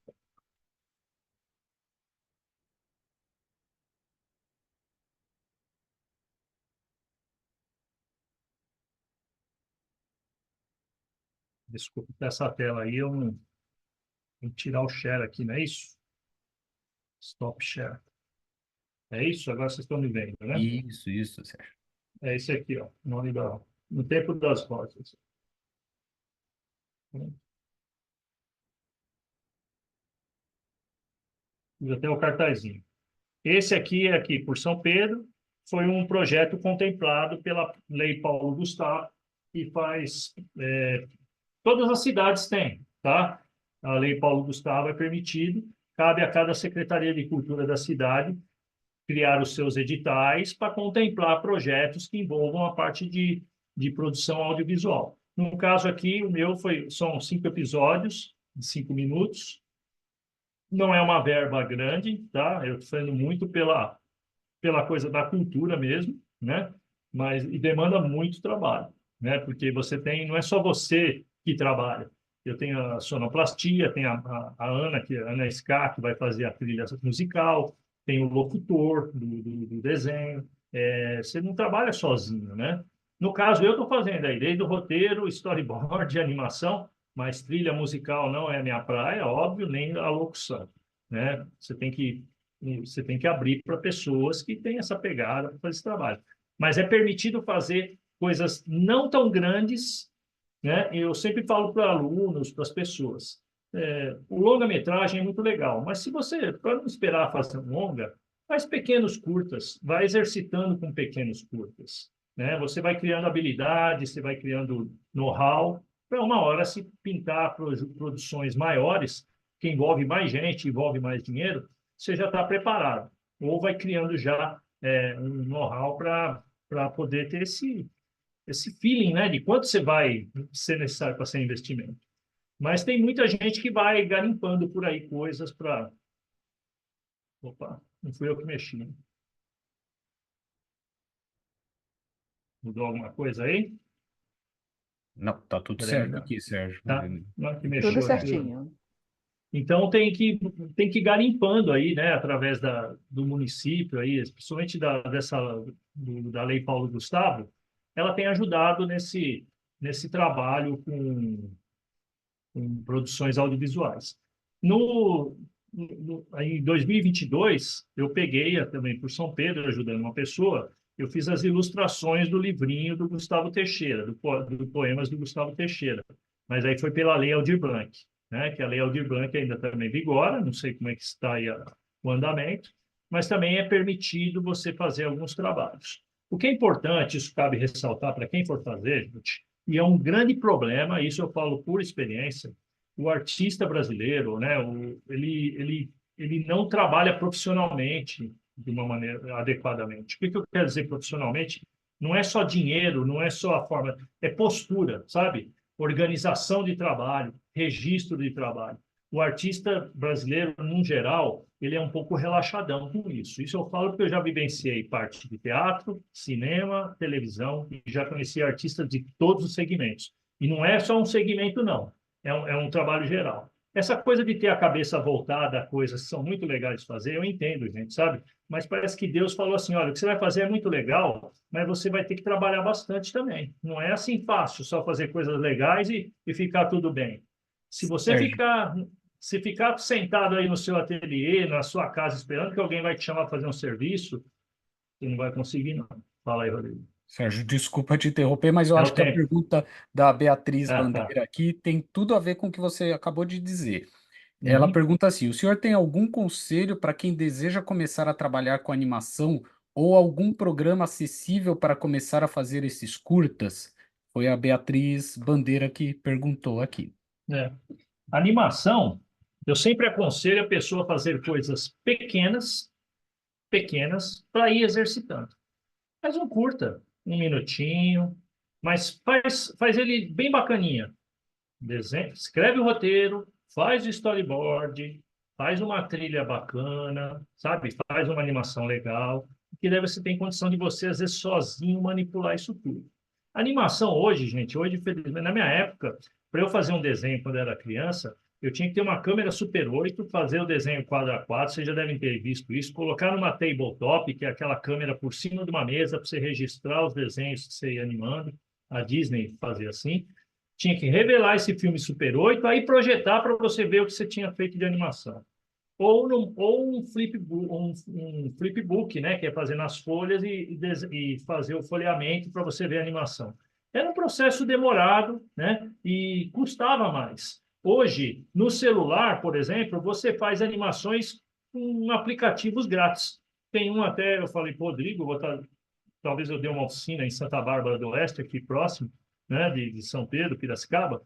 Desculpa, dessa tela aí eu não vou tirar o share aqui, não é isso? Stop share. É isso? Agora vocês estão me vendo, né? Isso, Sérgio. É esse aqui, ó. Nome da... No Tempo das Rosas. Fiz até o cartazinho. Esse aqui, por São Pedro, foi um projeto contemplado pela Lei Paulo Gustavo, que faz... todas as cidades têm, tá? A Lei Paulo Gustavo é permitido, cabe a cada Secretaria de Cultura da cidade criar os seus editais para contemplar projetos que envolvam a parte de produção audiovisual. No caso aqui, o meu são 5 episódios de 5 minutos. Não é uma verba grande, tá? Eu estou fazendo muito pela coisa da cultura mesmo, né? Mas e demanda muito trabalho, né? Porque você tem, não é só você que trabalha. Eu tenho a sonoplastia, tem a Ana, a Ana Scar, que vai fazer a trilha musical, tem o locutor do desenho. Você não trabalha sozinho, né? No caso, eu estou fazendo aí, desde o roteiro, storyboard, animação, mas trilha musical não é minha praia, óbvio, nem a locução, né? Você tem que abrir para pessoas que têm essa pegada para fazer esse trabalho. Mas é permitido fazer coisas não tão grandes, né? Eu sempre falo para alunos, para as pessoas, o longa-metragem é muito legal, mas se você, para não esperar fazer um longa, faz pequenos curtas, vai exercitando com pequenos curtas, né? Você vai criando habilidade, você vai criando know-how, para uma hora se pintar produções maiores, que envolve mais gente, envolve mais dinheiro, você já está preparado. Ou vai criando já um know-how para poder ter esse feeling, né, de quanto você vai ser necessário para ser investimento. Mas tem muita gente que vai garimpando por aí coisas para... Opa, não fui eu que mexi, né? Mudou alguma coisa aí? Não, tá tudo Peraí, certo aqui, Sérgio. tá? Não, é que Tudo mexeu aqui. certinho. Então tem que ir garimpando aí, né, através do município aí, principalmente da Lei Paulo Gustavo, ela tem ajudado nesse trabalho com produções audiovisuais. No Aí em 2022, eu peguei também por São Pedro, ajudando uma pessoa, eu fiz as ilustrações do livrinho do Gustavo Teixeira, do Poemas do Gustavo Teixeira. Mas aí foi pela Lei Aldir Blanc, né? Que a Lei Aldir Blanc ainda também vigora, não sei como é que está aí o andamento, mas também é permitido você fazer alguns trabalhos. O que é importante, isso cabe ressaltar para quem for fazer, gente, e é um grande problema, isso eu falo por experiência, o artista brasileiro, né, ele não trabalha profissionalmente de uma maneira adequadamente. O que eu quero dizer profissionalmente? Não é só dinheiro, não é só a forma, é postura, sabe? Organização de trabalho, registro de trabalho. O artista brasileiro, no geral, ele é um pouco relaxadão com isso. Isso eu falo porque eu já vivenciei parte de teatro, cinema, televisão, e já conheci artistas de todos os segmentos. E não é só um segmento, não. É um trabalho geral. Essa coisa de ter a cabeça voltada a coisas que são muito legais de fazer, eu entendo, gente, sabe? Mas parece que Deus falou assim: olha, o que você vai fazer é muito legal, mas você vai ter que trabalhar bastante também. Não é assim fácil, só fazer coisas legais e ficar tudo bem. Se você Sérgio, ficar, se ficar sentado aí no seu ateliê, na sua casa, esperando que alguém vai te chamar para fazer um serviço, você não vai conseguir, não. Fala aí, Rodrigo. Sérgio, desculpa te interromper, mas eu É acho o que a tempo. pergunta da Beatriz Ah, tá. Bandeira aqui tem tudo a ver com o que você acabou de dizer. Ela Uhum. pergunta assim: o senhor tem algum conselho para quem deseja começar a trabalhar com animação ou algum programa acessível para começar a fazer esses curtas? Foi a Beatriz Bandeira que perguntou aqui. É. Animação, eu sempre aconselho a pessoa a fazer coisas pequenas, pequenas, para ir exercitando. Faz um curta, 1 minutinho, mas faz ele bem bacaninha. Desenha, escreve o roteiro, faz o storyboard, faz uma trilha bacana, sabe? Faz uma animação legal, que daí você tem condição de você, às vezes, sozinho manipular isso tudo. A animação hoje, gente, hoje, infelizmente, na minha época, para eu fazer um desenho quando eu era criança, eu tinha que ter uma câmera Super 8, fazer o desenho quadro a quadro, vocês já devem ter visto isso, colocar numa tabletop, que é aquela câmera por cima de uma mesa, para você registrar os desenhos que você ia animando. A Disney fazia assim, tinha que revelar esse filme Super 8, aí projetar para você ver o que você tinha feito de animação. Ou um flipbook, né, que é fazer nas folhas e fazer o folheamento para você ver a animação. Era um processo demorado, né, e custava mais. Hoje, no celular, por exemplo, você faz animações com aplicativos grátis. Tem um até, eu falei, Rodrigo, talvez eu dê uma oficina em Santa Bárbara do Oeste, aqui próximo, né, de São Pedro, Piracicaba,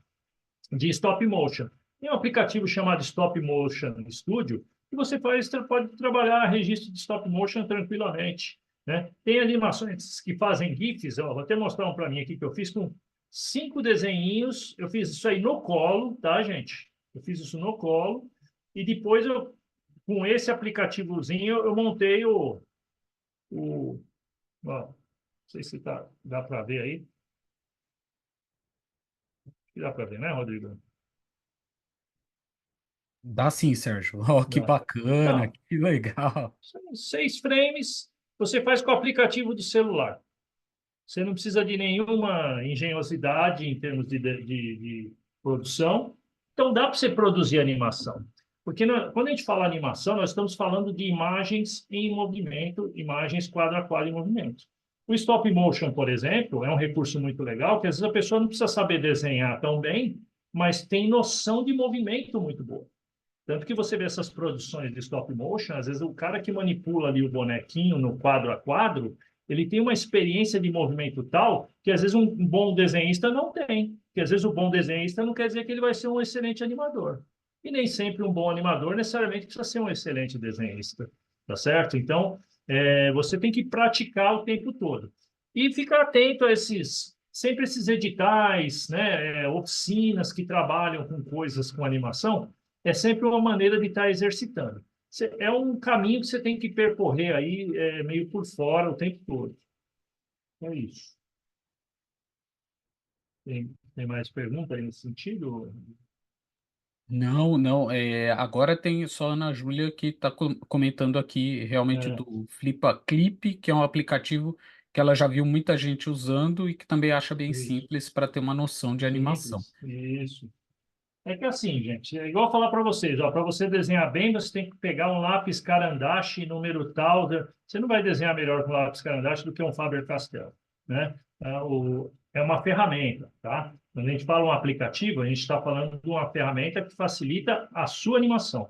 de stop motion. Tem um aplicativo chamado Stop Motion Studio, que você pode trabalhar registro de stop motion tranquilamente. Né? Tem animações que fazem GIFs, ó, vou até mostrar um para mim aqui que eu fiz com 5 desenhinhos. Eu fiz isso aí no colo, tá, gente? Eu fiz isso no colo. E depois, com esse aplicativozinho, eu montei o ó, não sei se dá para ver aí. Dá para ver, né, Rodrigo? Dá sim, Sérgio. Oh, que Dá. bacana, Então, que legal. são 6 frames, você faz com o aplicativo do celular. Você não precisa de nenhuma engenhosidade em termos de produção. Então, dá para você produzir animação. Porque quando a gente fala animação, nós estamos falando de imagens em movimento, imagens quadro a quadro em movimento. O stop motion, por exemplo, é um recurso muito legal, que às vezes a pessoa não precisa saber desenhar tão bem, mas tem noção de movimento muito boa. Tanto que você vê essas produções de stop motion, às vezes o cara que manipula ali o bonequinho no quadro a quadro, ele tem uma experiência de movimento tal que às vezes um bom desenhista não tem. Que às vezes o bom desenhista não quer dizer que ele vai ser um excelente animador. E nem sempre um bom animador necessariamente precisa ser um excelente desenhista, tá certo? Então, você tem que praticar o tempo todo. E ficar atento a sempre esses editais, né, oficinas que trabalham com coisas com animação, é sempre uma maneira de estar exercitando. É um caminho que você tem que percorrer aí meio por fora o tempo todo. É isso. Tem mais pergunta aí nesse sentido? Não, não. Agora tem só a Ana Júlia que está comentando aqui realmente É, do Flipa Clip, que é um aplicativo que ela já viu muita gente usando e que também acha bem isso. simples para ter uma noção de animação. Simples. Isso. É que assim, gente, é igual falar para vocês, ó, para você desenhar bem, você tem que pegar um lápis Carandache número tal. Você não vai desenhar melhor com lápis Carandache do que um Faber-Castell, né? É uma ferramenta, tá? Quando a gente fala um aplicativo, a gente está falando de uma ferramenta que facilita a sua animação.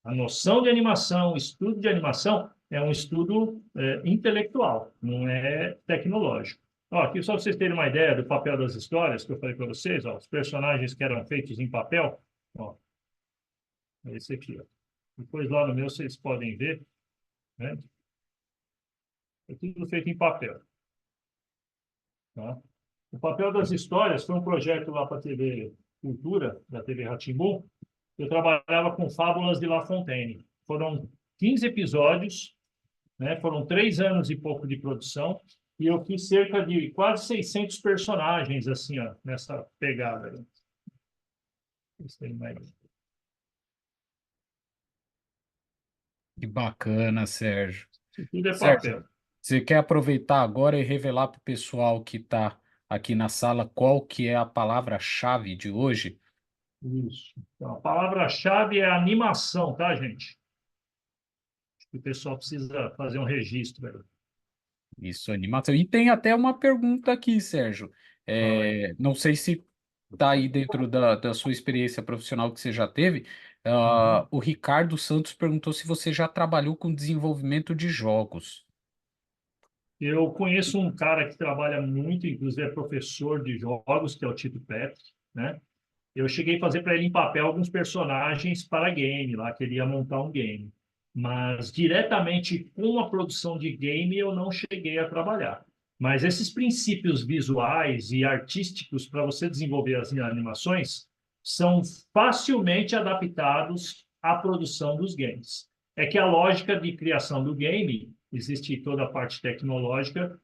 A noção de animação, o estudo de animação é um estudo intelectual, não é tecnológico. Ó, aqui só para vocês terem uma ideia do papel das histórias que eu falei para vocês, ó, os personagens que eram feitos em papel, ó, é esse aqui, ó. Depois lá no meu vocês podem ver, né? É tudo feito em papel, tá? O papel das histórias foi um projeto lá para a TV Cultura, da TV rá tim Eu trabalhava com Fábulas de La Fontaine. Foram 15 episódios, né? Foram 3 anos e pouco de produção, e eu fiz cerca de quase 600 personagens, assim, ó, nessa pegada. Isso aí, mais. Que bacana, Sérgio. Isso tudo é Sérgio, papel. você quer aproveitar agora e revelar para o pessoal que está aqui na sala qual que é a palavra-chave de hoje? Isso. Então, a palavra-chave é animação, tá, gente? O pessoal precisa fazer um registro aí. Isso, animação. E tem até uma pergunta aqui, Sérgio. Fala aí. Não sei se está aí dentro da sua experiência profissional que você já teve. Uhum. O Ricardo Santos perguntou se você já trabalhou com desenvolvimento de jogos. Eu conheço um cara que trabalha muito, inclusive é professor de jogos, que é o Tito Petri, né? Eu cheguei a fazer para ele em papel alguns personagens para game, lá que ele ia montar um game. Mas diretamente com a produção de game eu não cheguei a trabalhar. Mas esses princípios visuais e artísticos para você desenvolver as animações são facilmente adaptados à produção dos games. É que a lógica de criação do game, existe toda a parte tecnológica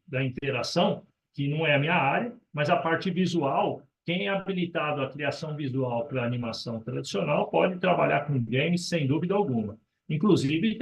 da interação, que não é a minha área, mas a parte visual, quem é habilitado à criação visual para animação tradicional pode trabalhar com games sem dúvida alguma. Inclusive,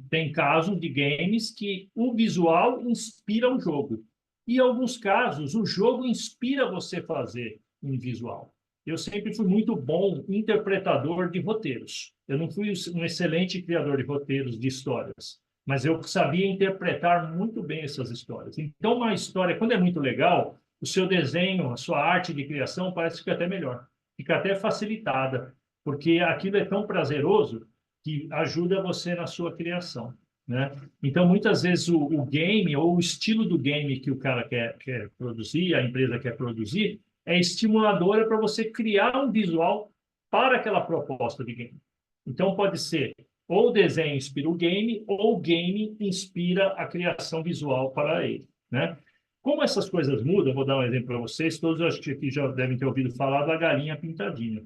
tem casos de games que o visual inspira o jogo. E, em alguns casos, o jogo inspira você a fazer um visual. Eu sempre fui muito bom interpretador de roteiros. Eu não fui um excelente criador de roteiros de histórias, mas eu sabia interpretar muito bem essas histórias. Então, uma história, quando é muito legal, o seu desenho, a sua arte de criação parece que fica até melhor, fica até facilitada, porque aquilo é tão prazeroso que ajuda você na sua criação, né? Então, muitas vezes, o game ou o estilo do game que o cara quer produzir, a empresa quer produzir, é estimuladora para você criar um visual para aquela proposta de game. Então, pode ser ou o desenho inspira o game, ou o game inspira a criação visual para ele, né? Como essas coisas mudam, vou dar um exemplo para vocês, todos acho que aqui já devem ter ouvido falar da galinha pintadinha.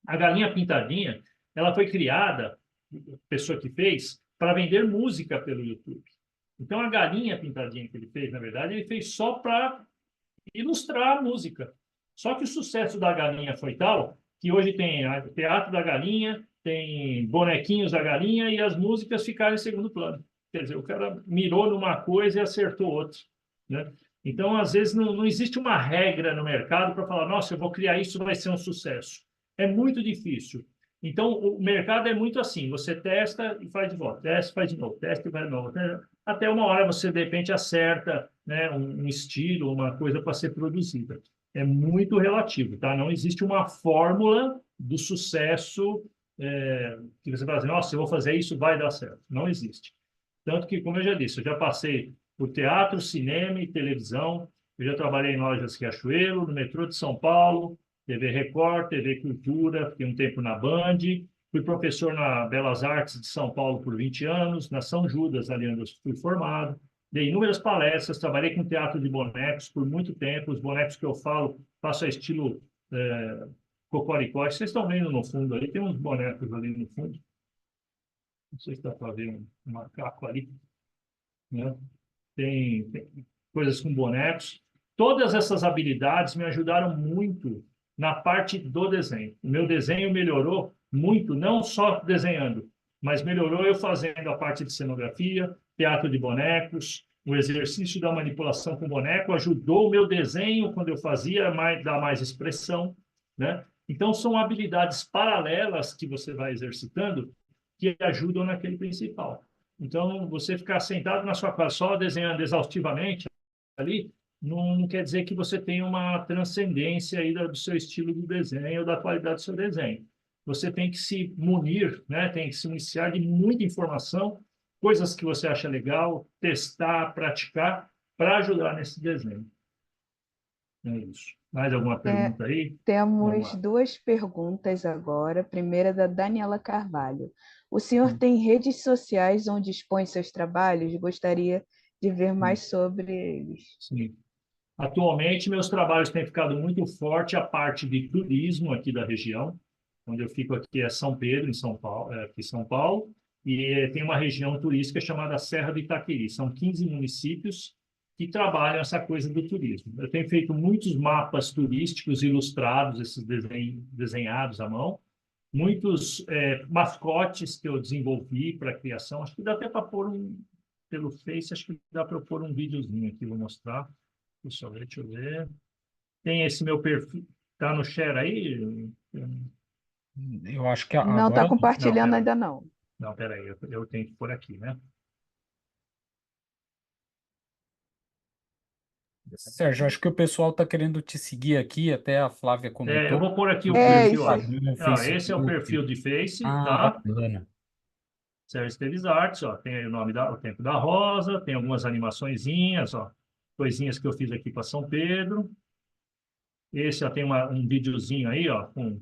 A galinha pintadinha, ela foi criada, a pessoa que fez, para vender música pelo YouTube. Então, a galinha pintadinha que ele fez, na verdade, ele fez só para ilustrar a música. Só que o sucesso da galinha foi tal que hoje tem Teatro da Galinha, tem bonequinhos da galinha e as músicas ficaram em segundo plano. Quer dizer, o cara mirou numa coisa e acertou outra, né? Então, às vezes, não existe uma regra no mercado para falar, nossa, eu vou criar isso, vai ser um sucesso. É muito difícil. Então, o mercado é muito assim, você testa e faz de volta, testa, faz de novo, testa e faz de novo. Até uma hora você, de repente, acerta, né, um estilo, uma coisa para ser produzida. É muito relativo, tá? Não existe uma fórmula do sucesso que você fala assim, nossa, eu vou fazer isso, vai dar certo. Não existe. Tanto que, como eu já disse, eu já passei por teatro, cinema e televisão. Eu já trabalhei em lojas Riachuelo, no metrô de São Paulo, TV Record, TV Cultura, fiquei um tempo na Band. Fui professor na Belas Artes de São Paulo por 20 anos, na São Judas, ali onde eu fui formado. Dei inúmeras palestras, trabalhei com teatro de bonecos por muito tempo. Os bonecos que eu falo, faço a estilo Cocoricó. Vocês estão vendo no fundo ali, tem uns bonecos ali no fundo. Não sei se dá para ver um macaco ali, né? Tem coisas com bonecos. Todas essas habilidades me ajudaram muito na parte do desenho. O meu desenho melhorou muito, não só desenhando, mas melhorou eu fazendo a parte de cenografia, teatro de bonecos, o exercício da manipulação com boneco ajudou o meu desenho, quando eu fazia, dar mais expressão. né? Então, são habilidades paralelas que você vai exercitando que ajudam naquele principal. Então, você ficar sentado na sua casa só desenhando exaustivamente ali, não quer dizer que você tenha uma transcendência aí do seu estilo de desenho ou da qualidade do seu desenho. Você tem que se munir, né? Tem que se municiar de muita informação, coisas que você acha legal, testar, praticar, para ajudar nesse desenho. É isso. Mais alguma É, pergunta aí? Vamos temos lá. duas perguntas agora. A primeira é da Daniela Carvalho. O senhor Hum, tem redes sociais onde expõe seus trabalhos? Gostaria de ver hum, mais sobre eles. Sim. Atualmente, meus trabalhos têm ficado muito forte a parte de turismo aqui da região, onde eu fico aqui é São Pedro, em São Paulo, aqui em São Paulo, e tem uma região turística chamada Serra do Itaqueri. São 15 municípios que trabalham essa coisa do turismo. Eu tenho feito muitos mapas turísticos ilustrados, esses desenhados à mão, muitos mascotes que eu desenvolvi para a criação. Acho que dá até para pôr pelo Face, acho que dá para eu pôr um videozinho aqui, vou mostrar. Deixa eu ver. Tem esse meu perfil. Tá no share aí? Eu acho que Não está agora. Não, compartilhando peraí. ainda não. Não, peraí. Eu tenho que pôr aqui, né? Sérgio, acho que o pessoal está querendo te seguir aqui, até a Flávia Eu comentou. vou pôr aqui o No É perfil, isso ó. aí. Instagram, no Esse é o Facebook. perfil de Face, Ah, tá? bacana. Sérgio Esteves Artes, ó. Tem aí o Tempo da Rosa, tem algumas animaçõezinhas, ó. Coisinhas que eu fiz aqui para São Pedro. Esse, ó, tem um videozinho aí, ó, com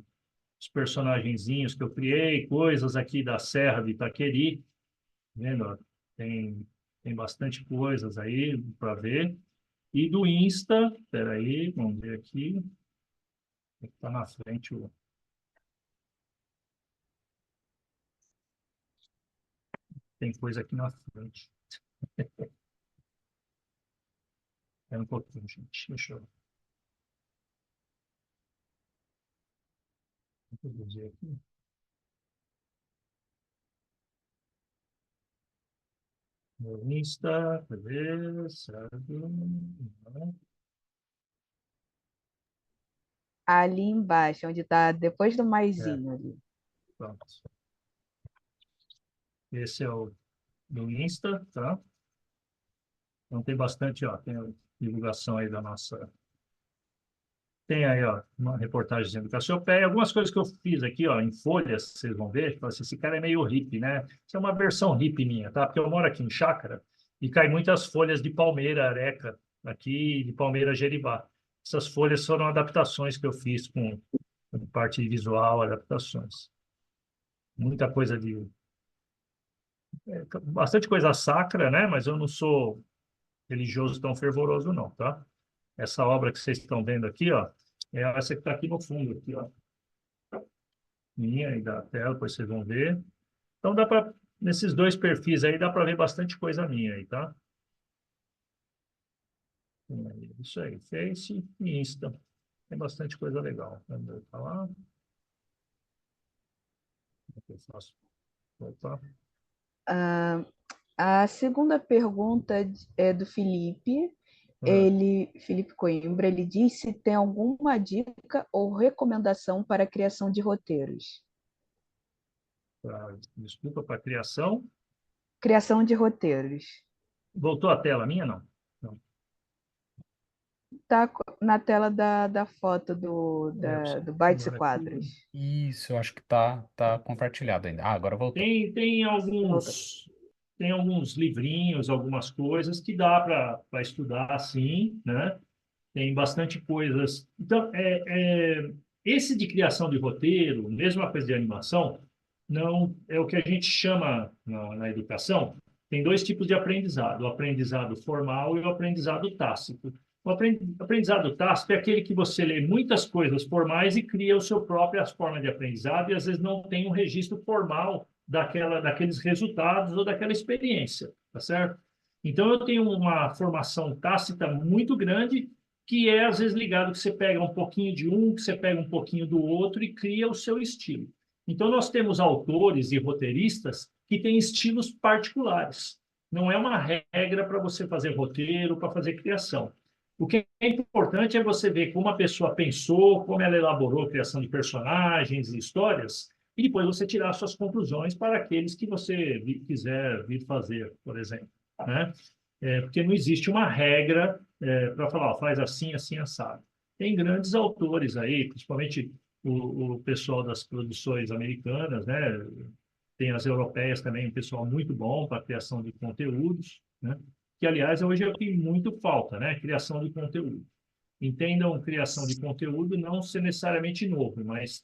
os personagenzinhos que eu criei, coisas aqui da Serra de Itaqueri. Tá vendo? Ó? Tem, tem bastante coisas aí para ver. E do Insta, peraí, vamos ver aqui. Está na frente. Tem coisa aqui na frente. É um pouquinho, gente. Deixa eu introduzir aqui. Meu Insta, cadê? Certo. Ali embaixo, onde está depois do É, maisinho ali. pronto. Esse é o do Insta, tá? Então tem bastante, ó, tem a divulgação aí da nossa. Tem aí, ó, uma reportagem do Cassiopeia. Algumas coisas que eu fiz aqui, ó, em folhas, vocês vão ver. Fala assim, esse cara é meio hippie, né? Isso é uma versão hippie minha, tá? Porque eu moro aqui em chácara e cai muitas folhas de palmeira areca aqui, de palmeira jeribá. Essas folhas foram adaptações que eu fiz com parte visual, adaptações. Muita coisa bastante coisa sacra, né? Mas eu não sou religioso tão fervoroso, não, tá? Essa obra que vocês estão vendo aqui, ó, é essa que está aqui no fundo, aqui, ó. Minha e da tela, depois vocês vão ver. Então dá para nesses dois perfis aí dá para ver bastante coisa minha aí, tá? Isso aí, Face e Insta. Tem bastante coisa legal. Vamos falar. Como é que eu faço? Opa. Ah, a segunda pergunta é do Felipe. Ah, Felipe Coimbra, ele diz se tem alguma dica ou recomendação para a criação de roteiros. desculpa para criação. Criação de roteiros. Voltou a tela minha, não? Não. Está na tela da foto Eu preciso do Bytes e agora aqui. Quadros. Isso, eu acho que tá compartilhado ainda. Ah, agora voltou. Tem Voltou. alguns livrinhos, algumas coisas que dá para estudar assim, né? Tem bastante coisas. Então, esse de criação de roteiro, mesmo a coisa de animação, não é o que a gente chama na educação. Tem dois tipos de aprendizado: o aprendizado formal e o aprendizado tácito. O aprendizado tácito é aquele que você lê muitas coisas formais e cria o seu própria forma de aprendizado e às vezes não tem um registro formal daqueles resultados ou daquela experiência, tá certo? Então eu tenho uma formação tácita muito grande que é às vezes ligado que você pega um pouquinho de um, que você pega um pouquinho do outro e cria o seu estilo. Então nós temos autores e roteiristas que têm estilos particulares. Não é uma regra para você fazer roteiro, para fazer criação. O que é importante é você ver como a pessoa pensou, como ela elaborou a criação de personagens e histórias, e depois você tirar suas conclusões para aqueles que você quiser vir fazer, por exemplo, né? Porque não existe uma regra para falar, ó, faz assim, assim, assado. Tem grandes autores aí, principalmente o pessoal das produções americanas, né? Tem as europeias também, um pessoal muito bom para a criação de conteúdos, né? Que, aliás, hoje é o que muito falta, né? Criação de conteúdo. Entendam criação de conteúdo não ser necessariamente novo, mas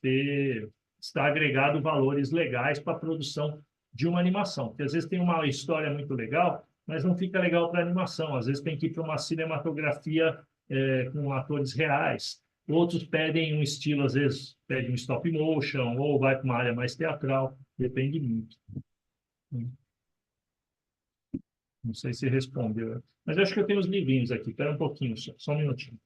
estar agregado valores legais para a produção de uma animação. Porque às vezes tem uma história muito legal, mas não fica legal para a animação. Às vezes tem que ir para uma cinematografia com atores reais. Outros pedem um estilo, às vezes pedem um stop motion, ou vai para uma área mais teatral. Depende muito. Não sei se respondeu. Mas acho que eu tenho os livrinhos aqui. Espera um pouquinho, só um minutinho.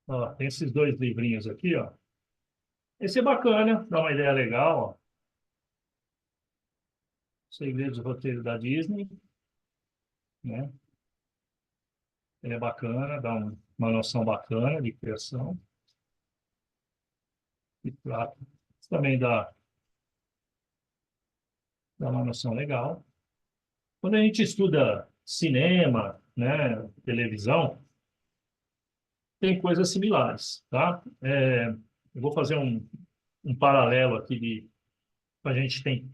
Ó, tem esses dois livrinhos aqui, ó. Esse é bacana, dá uma ideia legal, ó. Segredos do roteiro da Disney, né? Ele é bacana, dá uma noção bacana de criação. E claro, também dá uma noção legal. Quando a gente estuda cinema, né, televisão, tem coisas similares, tá? Eu vou fazer um paralelo aqui para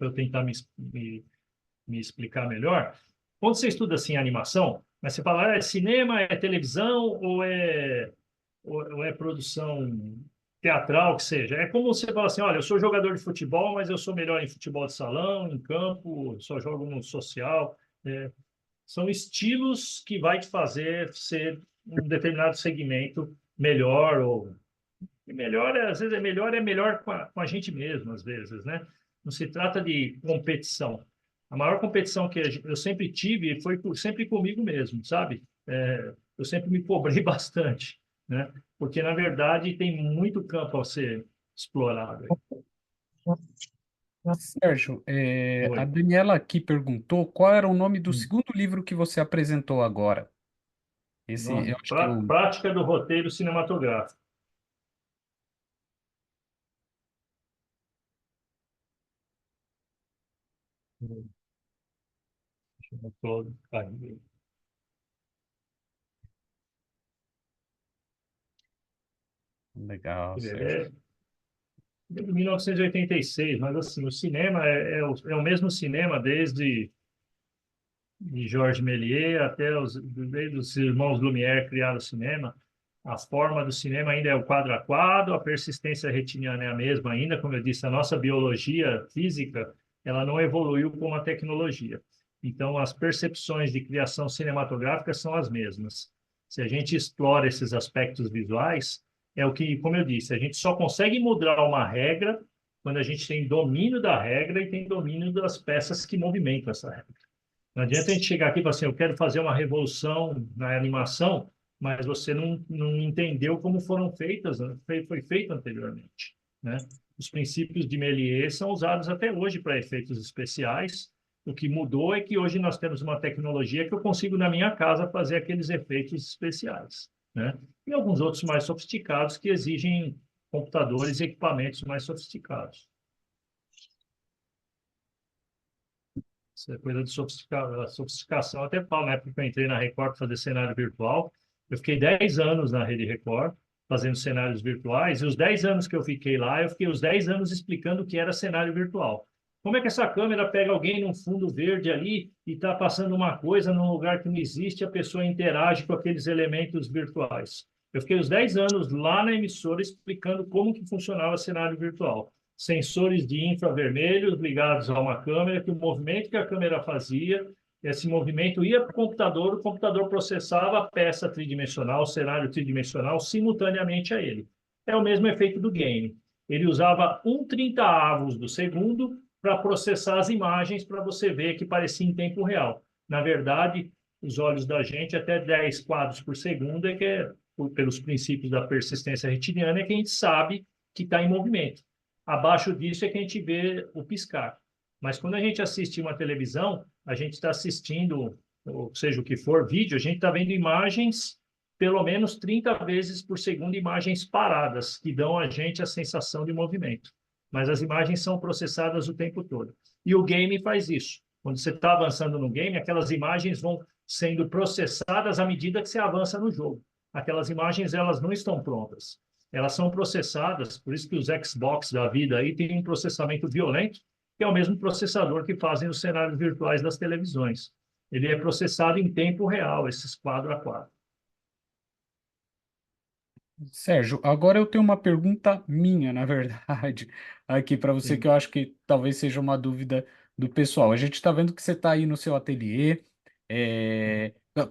eu tentar me explicar melhor. Quando você estuda assim animação, mas você fala, é cinema, é televisão ou é produção teatral, que seja. É como você fala assim, olha, eu sou jogador de futebol, mas eu sou melhor em futebol de salão, em campo, só jogo no social. É, são estilos que vai te fazer ser um determinado segmento melhor ou melhor, às vezes é melhor com a gente mesmo, às vezes, né? Não se trata de competição. A maior competição que eu sempre tive foi sempre comigo mesmo, sabe? Eu sempre me cobrei bastante, né? Porque, na verdade, tem muito campo a ser explorado aí. Sérgio, a Oi. Daniela aqui perguntou qual era o nome do segundo livro que você apresentou agora. Esse, eu acho que eu. Prática do roteiro cinematográfico. Todo. Legal, Ele Sérgio. é de 1986, mas assim, o cinema é o mesmo cinema desde de Georges Méliès até desde os irmãos Lumière criaram o cinema. A forma do cinema ainda é o quadro a quadro, a persistência retiniana é a mesma ainda, como eu disse, a nossa biologia física, ela não evoluiu com a tecnologia. Então, as percepções de criação cinematográfica são as mesmas. Se a gente explora esses aspectos visuais, é o que, como eu disse, a gente só consegue mudar uma regra quando a gente tem domínio da regra e tem domínio das peças que movimentam essa regra. Não adianta a gente chegar aqui e falar assim, eu quero fazer uma revolução na animação, mas você não entendeu como foram feitas, né? Foi feito anteriormente, né? Os princípios de Méliès são usados até hoje para efeitos especiais. O que mudou é que hoje nós temos uma tecnologia que eu consigo, na minha casa, fazer aqueles efeitos especiais, né? E alguns outros mais sofisticados que exigem computadores e equipamentos mais sofisticados. Essa coisa de sofisticação, eu até falo, na época que eu entrei na Record para fazer cenário virtual, eu fiquei 10 anos na Rede Record fazendo cenários virtuais, e os 10 anos que eu fiquei lá, eu fiquei os 10 anos explicando o que era cenário virtual. Como é que essa câmera pega alguém num fundo verde ali e está passando uma coisa num lugar que não existe, a pessoa interage com aqueles elementos virtuais? Eu fiquei os 10 anos lá na emissora explicando como que funcionava cenário virtual. Sensores de infravermelhos ligados a uma câmera, que o movimento que a câmera fazia, esse movimento ia para o computador processava a peça tridimensional, o cenário tridimensional, simultaneamente a ele. É o mesmo efeito do game. Ele usava 1/30 do segundo para processar as imagens para você ver que parecia em tempo real. Na verdade, os olhos da gente até 10 quadros por segundo, pelos princípios da persistência retiniana, é que a gente sabe que está em movimento. Abaixo disso é que a gente vê o piscar. Mas quando a gente assiste uma televisão, a gente está assistindo, ou seja, o que for vídeo, a gente está vendo imagens pelo menos 30 vezes por segundo, imagens paradas, que dão a gente a sensação de movimento. Mas as imagens são processadas o tempo todo. E o game faz isso. Quando você está avançando no game, aquelas imagens vão sendo processadas à medida que você avança no jogo. Aquelas imagens, elas não estão prontas. Elas são processadas, por isso que os Xbox da vida aí têm um processamento violento, que é o mesmo processador que fazem os cenários virtuais das televisões. Ele é processado em tempo real, esses quadro a quadro. Sérgio, agora eu tenho uma pergunta minha, na verdade, aqui para você, que Sim. eu acho que talvez seja uma dúvida do pessoal. A gente está vendo que você está aí no seu ateliê.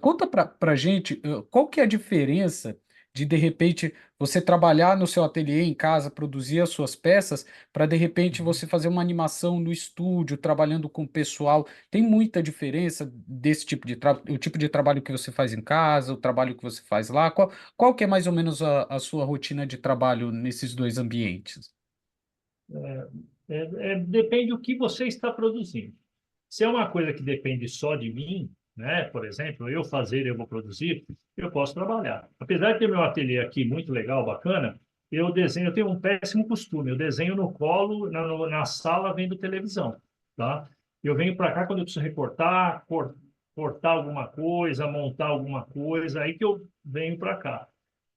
Conta para a gente qual que é a diferença de repente, você trabalhar no seu ateliê em casa, produzir as suas peças, para de repente você fazer uma animação no estúdio, trabalhando com o pessoal. Tem muita diferença desse tipo de trabalho, o tipo de trabalho que você faz em casa, o trabalho que você faz lá? Qual que é mais ou menos a sua rotina de trabalho nesses dois ambientes? Depende do que você está produzindo. Se é uma coisa que depende só de mim, né? Por exemplo, eu vou produzir, eu posso trabalhar. Apesar de ter meu ateliê aqui muito legal, bacana, eu desenho, eu tenho um péssimo costume, eu desenho no colo, na sala vendo televisão, tá? Eu venho para cá quando eu preciso recortar, cortar alguma coisa, montar alguma coisa, aí que eu venho para cá.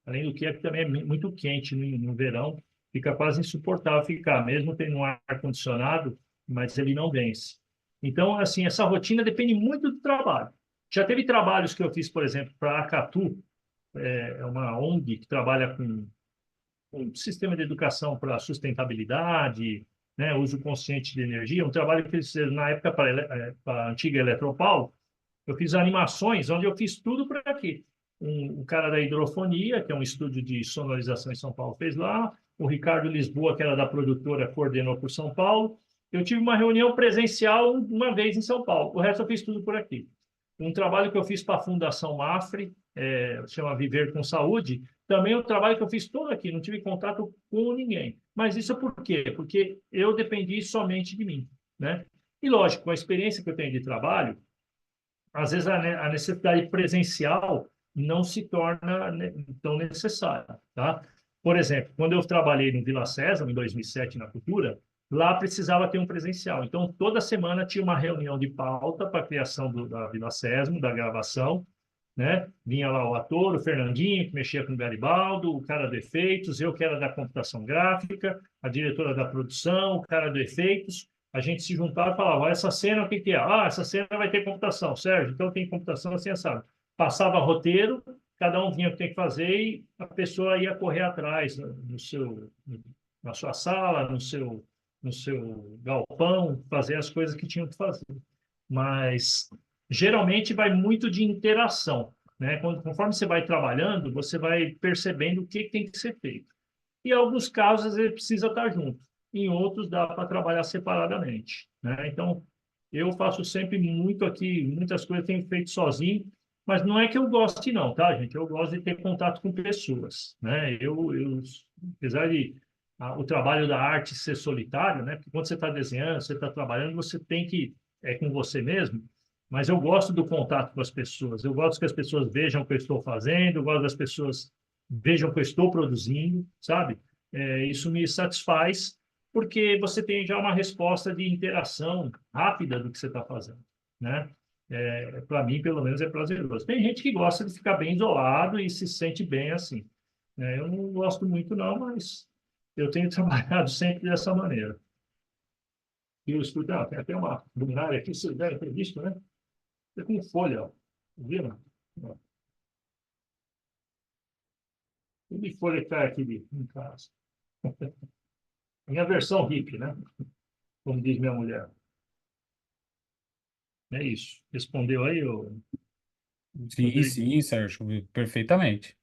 Além do que aqui também é muito quente no verão, fica quase insuportável ficar, mesmo tendo um ar-condicionado, mas ele não vence. Então, assim, essa rotina depende muito do trabalho. Já teve trabalhos que eu fiz, por exemplo, para a Acatu, é uma ONG que trabalha com um sistema de educação para sustentabilidade, né, uso consciente de energia, um trabalho que eles fizeram na época para a antiga Eletropaulo. Eu fiz animações onde eu fiz tudo por aqui. Um cara da hidrofonia, que é um estúdio de sonorização em São Paulo, fez lá. O Ricardo Lisboa, que era da produtora, coordenou por São Paulo. Eu tive uma reunião presencial uma vez em São Paulo. O resto eu fiz tudo por aqui. Um trabalho que eu fiz para a Fundação Mafre, chama Viver com Saúde, também é um trabalho que eu fiz todo aqui, não tive contato com ninguém. Mas isso por quê? Porque eu dependi somente de mim, né? E lógico, com a experiência que eu tenho de trabalho, às vezes a necessidade presencial não se torna tão necessária, tá? Por exemplo, quando eu trabalhei no Vila Sésamo, em 2007, na Cultura, lá precisava ter um presencial. Então, toda semana tinha uma reunião de pauta para a criação da Vila Sésamo, da gravação, né? Vinha lá o ator, o Fernandinho, que mexia com o Garibaldo, o cara do efeitos, eu que era da computação gráfica, a diretora da produção, o cara do efeitos. A gente se juntava e falava, essa cena o que que é? Ah, essa cena vai ter computação, Sérgio, então tem computação assim, sabe? Passava roteiro, cada um vinha o que tem que fazer e a pessoa ia correr atrás na sua sala, no seu galpão, fazer as coisas que tinham que fazer. Mas geralmente vai muito de interação, né? Conforme você vai trabalhando, você vai percebendo o que tem que ser feito. E em alguns casos ele precisa estar junto, em outros dá para trabalhar separadamente, né? Então, eu faço sempre muito aqui, muitas coisas eu tenho feito sozinho, mas não é que eu goste não, tá, gente? Eu gosto de ter contato com pessoas, né? Apesar de o trabalho da arte ser solitário, né? Porque quando você está desenhando, você está trabalhando, você tem que com você mesmo, mas eu gosto do contato com as pessoas. Eu gosto que as pessoas vejam o que eu estou fazendo, eu gosto das pessoas vejam o que eu estou produzindo, sabe? Isso me satisfaz, porque você tem já uma resposta de interação rápida do que você está fazendo, né? Para mim, pelo menos, é prazeroso. Tem gente que gosta de ficar bem isolado e se sente bem assim. Eu não gosto muito, não, mas eu tenho trabalhado sempre dessa maneira. E o estúdio, tem até uma luminária aqui, vocês devem ter visto, né? É com folha, ó. Viram? E de folha que está aqui em casa. Minha versão hippie, né? Como diz minha mulher. É isso. Respondeu aí, o Sim, Rodrigo? sim, Sérgio, perfeitamente.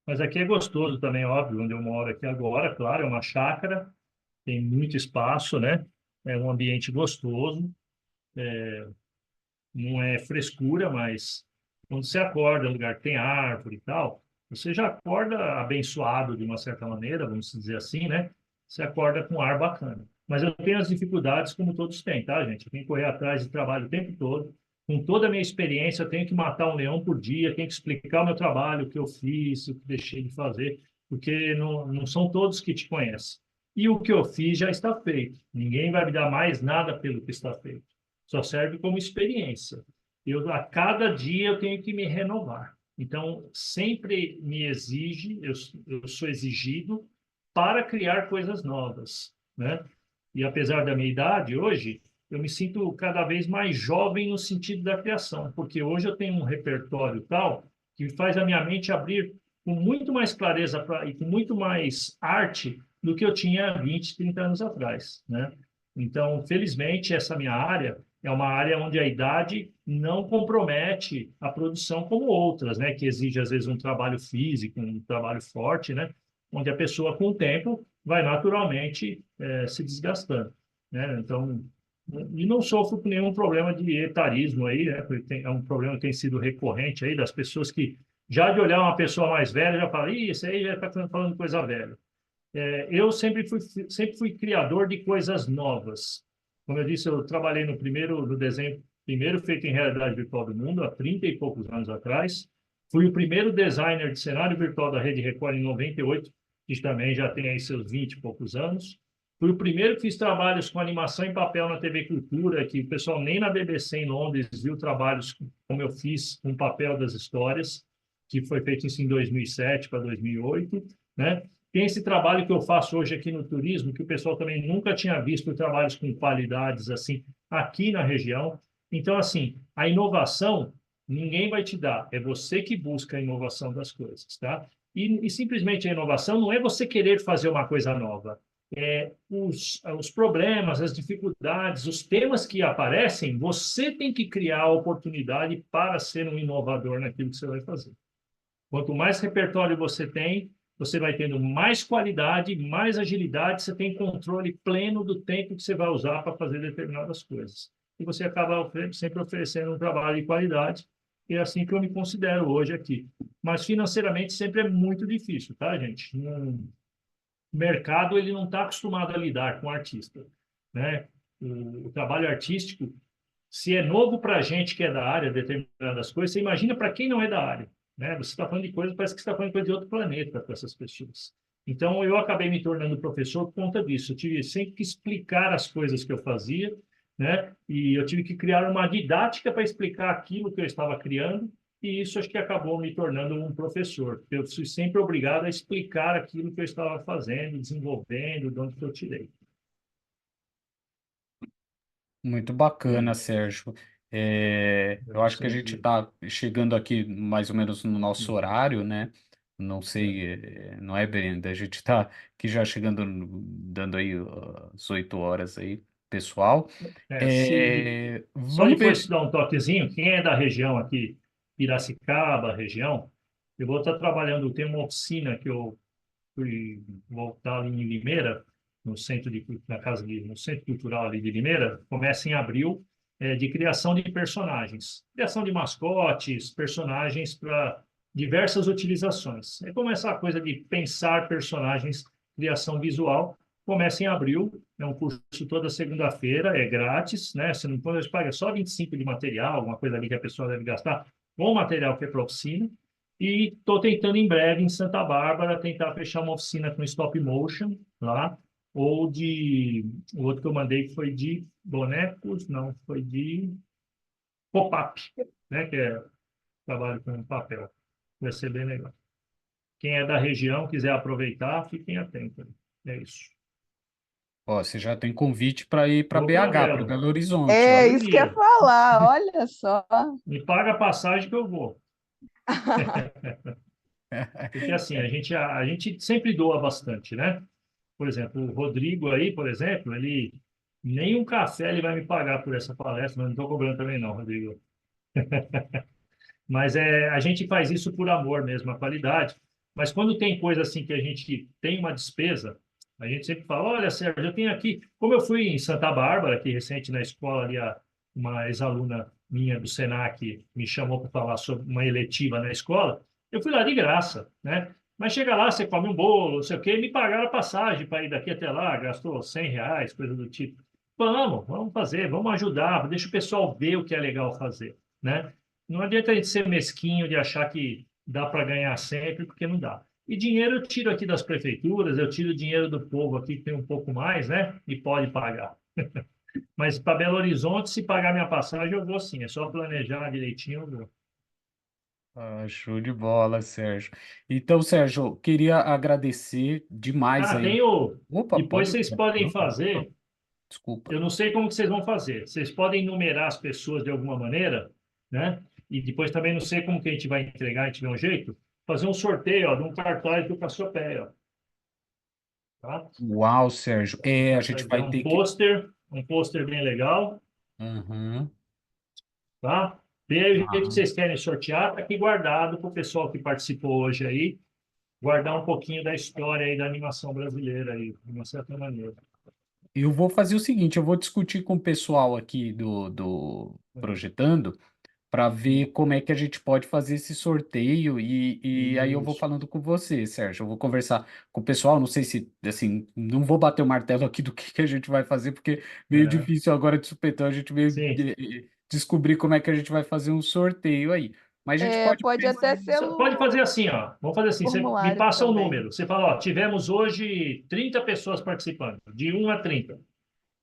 Mas aqui é gostoso também, óbvio, onde eu moro aqui agora, claro, é uma chácara, tem muito espaço, né? É um ambiente gostoso. não é frescura, mas quando você acorda em um lugar que tem árvore e tal, você já acorda abençoado de uma certa maneira, vamos dizer assim, né? Você acorda com ar bacana. Mas eu tenho as dificuldades como todos têm, tá, gente? Eu tenho que correr atrás de trabalho o tempo todo. Com toda a minha experiência, eu tenho que matar um leão por dia, tenho que explicar o meu trabalho, o que eu fiz, o que deixei de fazer, porque não são todos que te conhecem. E o que eu fiz já está feito. Ninguém vai me dar mais nada pelo que está feito. Só serve como experiência. A cada dia eu tenho que me renovar. Então, sempre me exige, eu sou exigido para criar coisas novas, né? E apesar da minha idade hoje, eu me sinto cada vez mais jovem no sentido da criação, porque hoje eu tenho um repertório tal que faz a minha mente abrir com muito mais clareza e com muito mais arte do que eu tinha 20, 30 anos atrás, né? Então, felizmente, essa minha área é uma área onde a idade não compromete a produção como outras, né? Que exige, às vezes, um trabalho físico, um trabalho forte, né? Onde a pessoa, com o tempo, vai naturalmente se desgastando, né? Então, e não sofro com nenhum problema de etarismo aí, né? É um problema que tem sido recorrente aí das pessoas que, já de olhar uma pessoa mais velha, já fala, ih, esse aí já está falando coisa velha. Eu sempre fui criador de coisas novas. Como eu disse, eu trabalhei no desenho primeiro feito em realidade virtual do mundo, há 30 e poucos anos atrás. Fui o primeiro designer de cenário virtual da Rede Record em 98, que também já tem aí seus 20 e poucos anos. Fui o primeiro que fiz trabalhos com animação em papel na TV Cultura, que o pessoal nem na BBC em Londres viu trabalhos como eu fiz com papel das histórias, que foi feito isso em 2007 para 2008, né? Tem esse trabalho que eu faço hoje aqui no turismo, que o pessoal também nunca tinha visto trabalhos com qualidades assim aqui na região. Então, assim, a inovação ninguém vai te dar, é você que busca a inovação das coisas, tá? E simplesmente a inovação não é você querer fazer uma coisa nova. Os problemas, as dificuldades, os temas que aparecem, você tem que criar a oportunidade para ser um inovador naquilo que você vai fazer. Quanto mais repertório você tem, você vai tendo mais qualidade, mais agilidade, você tem controle pleno do tempo que você vai usar para fazer determinadas coisas. E você acaba sempre oferecendo um trabalho de qualidade, e é assim que eu me considero hoje aqui. Mas financeiramente sempre é muito difícil, tá, gente? O mercado ele não está acostumado a lidar com artista, né? O trabalho artístico, se é novo para a gente que é da área, determinadas coisas, você imagina para quem não é da área, né? Você está falando de coisas, parece que você está falando de coisa de outro planeta para essas pessoas. Então, eu acabei me tornando professor por conta disso. Eu tive sempre que explicar as coisas que eu fazia, né? E eu tive que criar uma didática para explicar aquilo que eu estava criando, e isso acho que acabou me tornando um professor. Eu fui sempre obrigado a explicar aquilo que eu estava fazendo, desenvolvendo, de onde que eu tirei. Muito bacana, Sérgio. Eu acho que a gente está chegando aqui mais ou menos no nosso horário, né? Não sei, não é, Brenda? A gente está aqui já chegando, dando aí as 8 horas aí, pessoal. Só Vamos depois ver. te dar um toquezinho, quem é da região aqui, Piracicaba, região, eu vou estar trabalhando, tem uma oficina que eu fui voltar ali em Limeira, no Centro Cultural ali de Limeira, começa em abril, de criação de personagens. Criação de mascotes, personagens para diversas utilizações. É como essa coisa de pensar personagens, criação visual, começa em abril, é um curso toda segunda-feira, é grátis, né? Você não pode pagar só 25 de material, alguma coisa ali que a pessoa deve gastar, com o material que é para oficina. E estou tentando em breve, em Santa Bárbara, tentar fechar uma oficina com stop motion lá, ou o outro que eu mandei foi de bonecos, não, foi de pop-up, né, que é trabalho com papel. Vai ser bem legal. Quem é da região, quiser aproveitar, fiquem atentos. É isso. Ó, você já tem convite para ir para Vou para BH, para Belo. Belo Horizonte, É ó. isso que eu ia falar, olha só. Me paga a passagem que eu vou. Porque assim, a gente sempre doa bastante, né? Por exemplo, o Rodrigo aí, por exemplo, ele nem um café ele vai me pagar por essa palestra, mas não estou cobrando também não, Rodrigo. Mas a gente faz isso por amor mesmo, a qualidade. Mas quando tem coisa assim que a gente tem uma despesa, a gente sempre fala, olha, Sérgio, eu tenho aqui, como eu fui em Santa Bárbara, aqui recente na escola ali, uma ex-aluna minha do Senac me chamou para falar sobre uma eletiva na escola, eu fui lá de graça, né? Mas chega lá, você come um bolo, não sei o quê, e me pagaram a passagem para ir daqui até lá, gastou R$ 100, coisa do tipo. Vamos fazer, vamos ajudar, deixa o pessoal ver o que é legal fazer, né? Não adianta a gente ser mesquinho de achar que dá para ganhar sempre, porque não dá. E dinheiro eu tiro aqui das prefeituras, eu tiro dinheiro do povo aqui que tem um pouco mais, né? E pode pagar. Mas para Belo Horizonte, se pagar minha passagem, eu vou sim. É só planejar direitinho, eu vou. Ah, show de bola, Sérgio. Então, Sérgio, queria agradecer demais Ah, aí. tem o. Opa, Depois pode. vocês podem fazer. Desculpa. Eu não sei como que vocês vão fazer. Vocês podem numerar as pessoas de alguma maneira, né? E depois também não sei como que a gente vai entregar, a gente vê um jeito. Fazer um sorteio, ó, de um cartaz do Cassiopeia, tá? Uau, Sérgio. Um É, a gente cartaz, é vai ter que. um pôster bem legal, Uhum. tá? Vê aí o jeito que Ah. vocês querem sortear, tá aqui guardado para o pessoal que participou hoje aí, guardar um pouquinho da história aí da animação brasileira aí, de uma certa maneira. Eu vou fazer o seguinte, eu vou discutir com o pessoal aqui do Projetando para ver como é que a gente pode fazer esse sorteio e aí eu vou Isso. falando com você, Sérgio. Eu vou conversar com o pessoal, não sei se, assim, não vou bater o martelo aqui do que a gente vai fazer, porque é meio É, difícil agora de supetão a gente meio sim. descobrir como é que a gente vai fazer um sorteio aí. Mas a gente É, pode pode pensar até ser Pode no fazer assim, ó. Vamos fazer assim. Você me formulário passa o também. número. Você fala, ó, tivemos hoje 30 pessoas participando, de 1 a 30.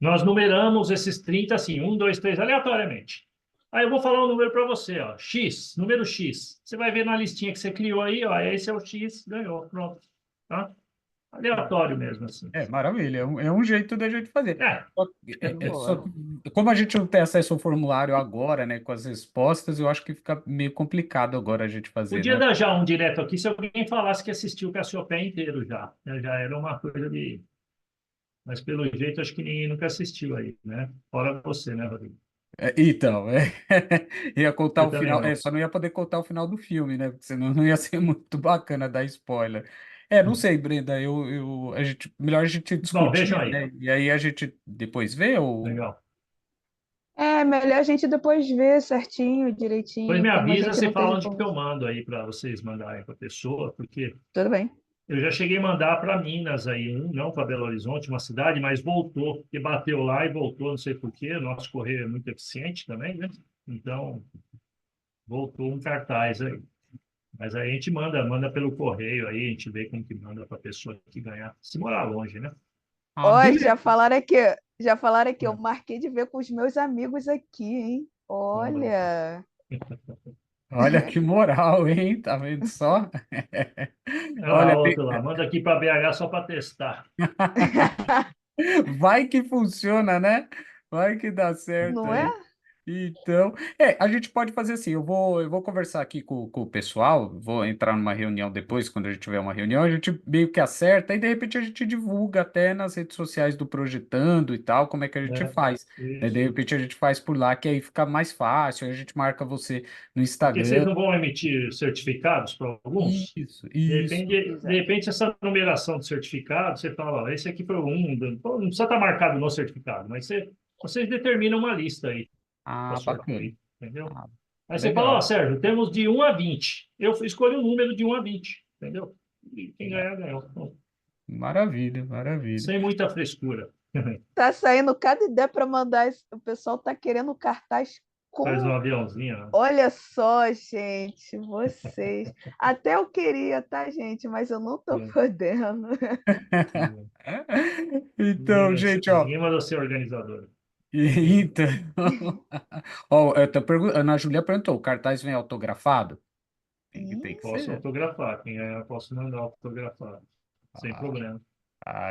Nós numeramos esses 30 assim, um, 2, 3, aleatoriamente. Aí eu vou falar um número para você, ó. X, número X. Você vai ver na listinha que você criou aí, ó. Esse é o X, ganhou. Pronto. Tá? Aleatório mesmo, assim. Maravilha, é um jeito da gente fazer. É, Só Boa. que, como a gente não tem acesso ao formulário agora, né, com as respostas, eu acho que fica meio complicado agora a gente fazer, podia né? dar já um direto aqui se alguém falasse que assistiu o Cassiopeia inteiro já. Já era uma coisa de. Mas pelo jeito acho que ninguém nunca assistiu aí, né? Fora você, né, Rodrigo? Então, ia contar Você o também final, não. só não ia poder contar o final do filme, né? Porque senão não ia ser muito bacana dar spoiler. Não sei, Brenda, melhor a gente Bom, vejam discutir, aí. né? E aí a gente depois vê ou... Legal. É melhor a gente depois ver certinho, Depois direitinho, me como a avisa, gente você não teve fala onde que eu informação. mando aí para vocês mandarem para a pessoa, porque Tudo bem. eu já cheguei a mandar para Minas aí, não para Belo Horizonte, uma cidade, mas voltou, porque bateu lá e voltou, não sei por quê. O nosso correio é muito eficiente também, né? Então, voltou um cartaz aí. Mas aí a gente manda pelo correio aí, a gente vê como que manda para a pessoa que ganhar. Se morar longe, né? Ah, Ó, beleza. já falaram aqui, eu É, marquei de ver com os meus amigos aqui, hein? então, Olha, Olha que moral, hein? Tá vendo só? olha lá, Olha, outro lá, manda aqui para BH só para testar. vai que funciona, né? Vai que dá certo não é? aí. Então, a gente pode fazer assim, eu vou conversar aqui com o pessoal, vou entrar numa reunião depois, quando a gente tiver uma reunião, a gente meio que acerta e de repente a gente divulga até nas redes sociais do Projetando e tal, como é que a gente Né? faz, né? De Isso. repente a gente faz por lá, que aí fica mais fácil, a gente marca você no Porque vocês Instagram. não vão emitir certificados para alguns? Isso, De isso. repente, de Exato. repente, essa numeração do certificado, você fala, ó, esse aqui foi o um, pô, não precisa estar marcado no certificado, mas vocês determinam uma lista aí para Ah, bacana. sorteio, entendeu? Ah, Aí você fala, ó, legal. Sérgio, temos de 1 a 20. Eu escolho um número de 1 a 20, entendeu? E quem ganhar, ganhou. Bom, Maravilha, maravilha. sem muita frescura. Tá saindo cada ideia para mandar. O pessoal tá querendo cartaz Faz um com. aviãozinho, né? Olha só, gente, vocês. Até eu queria, tá, gente? Mas eu não tô podendo. Então, gente, ó. Rima do seu organizador. Então, ó, a Ana Júlia perguntou, o cartaz vem autografado? Tem que Posso ser. autografar. Quem ganhar, posso mandar autografar. Sem Ah, problema.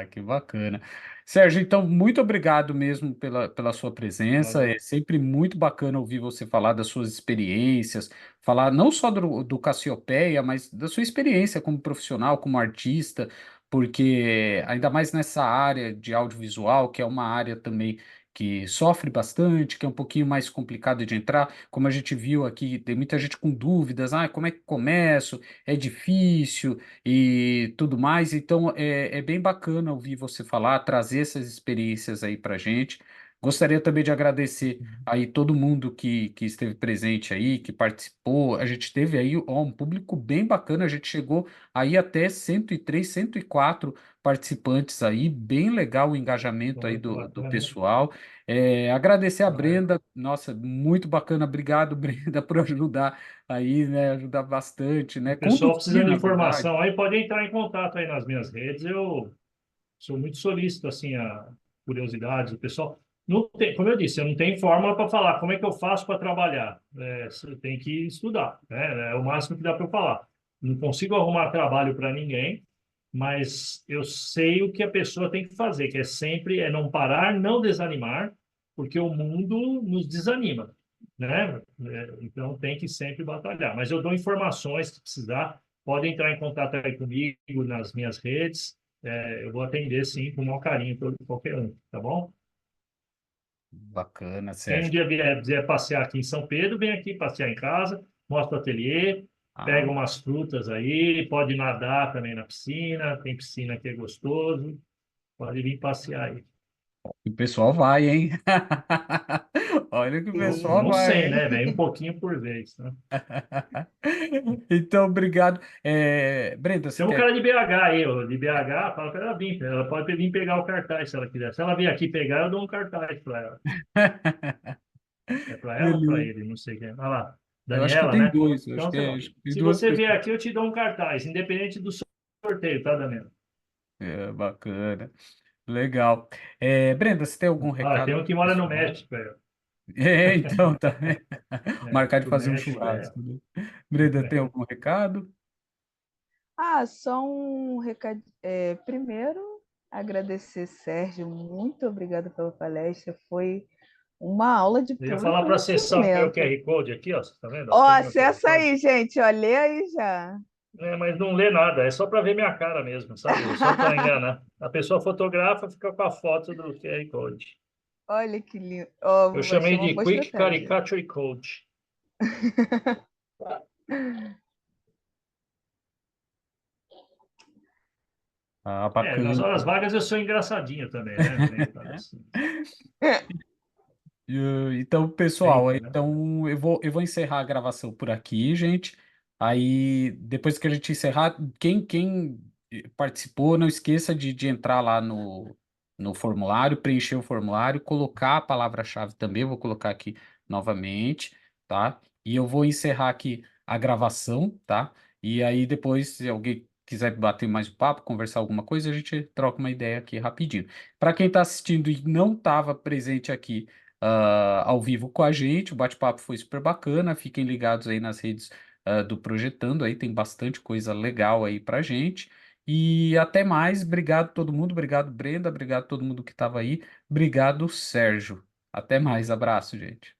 que bacana. Sérgio, então, muito obrigado mesmo pela sua presença. É Valeu. sempre muito bacana ouvir você falar das suas experiências, falar não só do Cassiopeia, mas da sua experiência como profissional, como artista, porque ainda mais nessa área de audiovisual, que é uma área também que sofre bastante, que é um pouquinho mais complicado de entrar, como a gente viu aqui, tem muita gente com dúvidas, como é que começo? É difícil e tudo mais. Então, é bem bacana ouvir você falar, trazer essas experiências aí para gente, Gostaria também de agradecer aí todo mundo que esteve presente aí, que participou. A gente teve aí ó, um público bem bacana, a gente chegou aí até 103, 104 participantes aí, bem legal o engajamento aí Muito do bacana. pessoal. Agradecer a Ah, Brenda, nossa, muito bacana, obrigado, Brenda, por ajudar aí, né? Ajudar bastante, né? o pessoal Conduzir, precisando de na verdade. informação aí pode entrar em contato aí nas minhas redes. Eu sou muito solícito assim a curiosidades. O pessoal não tem, como eu disse, eu não tenho fórmula para falar como é que eu faço para trabalhar. Você tem que estudar, né? É o máximo que dá para eu falar. Não consigo arrumar trabalho para ninguém, mas eu sei o que a pessoa tem que fazer, que é sempre não parar, não desanimar, porque o mundo nos desanima, né? Então tem que sempre batalhar. Mas eu dou informações se precisar. Pode entrar em contato aí comigo nas minhas redes. Eu vou atender, sim, com o maior carinho todo qualquer um, tá bom? Bacana, Quem um Sérgio. dia vier passear aqui em São Pedro, vem aqui passear em casa, mostra o ateliê, Ah, pega umas frutas aí, pode nadar também na piscina, tem piscina que é gostoso, pode vir passear aí. o pessoal vai, hein? Olha que o pessoal Não sei, vai, hein? né? Vem um pouquinho por vez, né? Então, obrigado. Brenda, você Tem um quer? cara de BH aí, ó, de BH, fala para ela vir, ela pode vir pegar o cartaz se ela quiser. Se ela vir aqui pegar, eu dou um cartaz para ela. É para ela ou para Beleza. ele? Não sei quem. Olha lá, Eu acho que Daniela, tem né? dois, eu acho Então, que, sei lá. acho que tem Se duas você vier pessoas. aqui, eu te dou um cartaz, independente do sorteio, tá, Daniela? Bacana. Legal. Brenda, você tem algum Ah, recado tem pro um que mora no pessoal? México, velho. Então, tá vendo? Marcar de Do fazer um México, churrasco, né? Brenda, tem algum recado? Ah, só um recado. Primeiro, agradecer, Sérgio. Muito obrigada pela palestra. Foi uma aula de Eu ia puro falar para acessar o conhecimento. QR Code aqui, ó. Tá vendo? Ó, Ó, tem meu QR acessa Code. aí, gente. Ó, lê aí já. Mas não lê nada, é só para ver minha cara mesmo, sabe? É só para enganar. A pessoa fotografa, fica com a foto do QR Code. Olha que lindo. Ó, Eu vai ser chamei uma de boa Quick estratégia. Caricature Code. Ah, Nas bacana. horas vagas eu sou engraçadinho também, né? Meio assim. Então, pessoal, Sempre, né? então eu vou encerrar a gravação por aqui, gente. Aí, depois que a gente encerrar, quem participou, não esqueça de entrar lá no formulário, preencher o formulário, colocar a palavra-chave também, eu vou colocar aqui novamente, tá? E eu vou encerrar aqui a gravação, tá? E aí, depois, se alguém quiser bater mais um papo, conversar alguma coisa, a gente troca uma ideia aqui rapidinho. Para quem está assistindo e não estava presente aqui, ao vivo com a gente. O bate-papo foi super bacana. Fiquem ligados aí nas redes do Projetando, aí tem bastante coisa legal aí pra gente. E até mais. Obrigado todo mundo. Obrigado, Brenda. Obrigado todo mundo que estava aí. Obrigado, Sérgio. Até mais. Abraço, gente.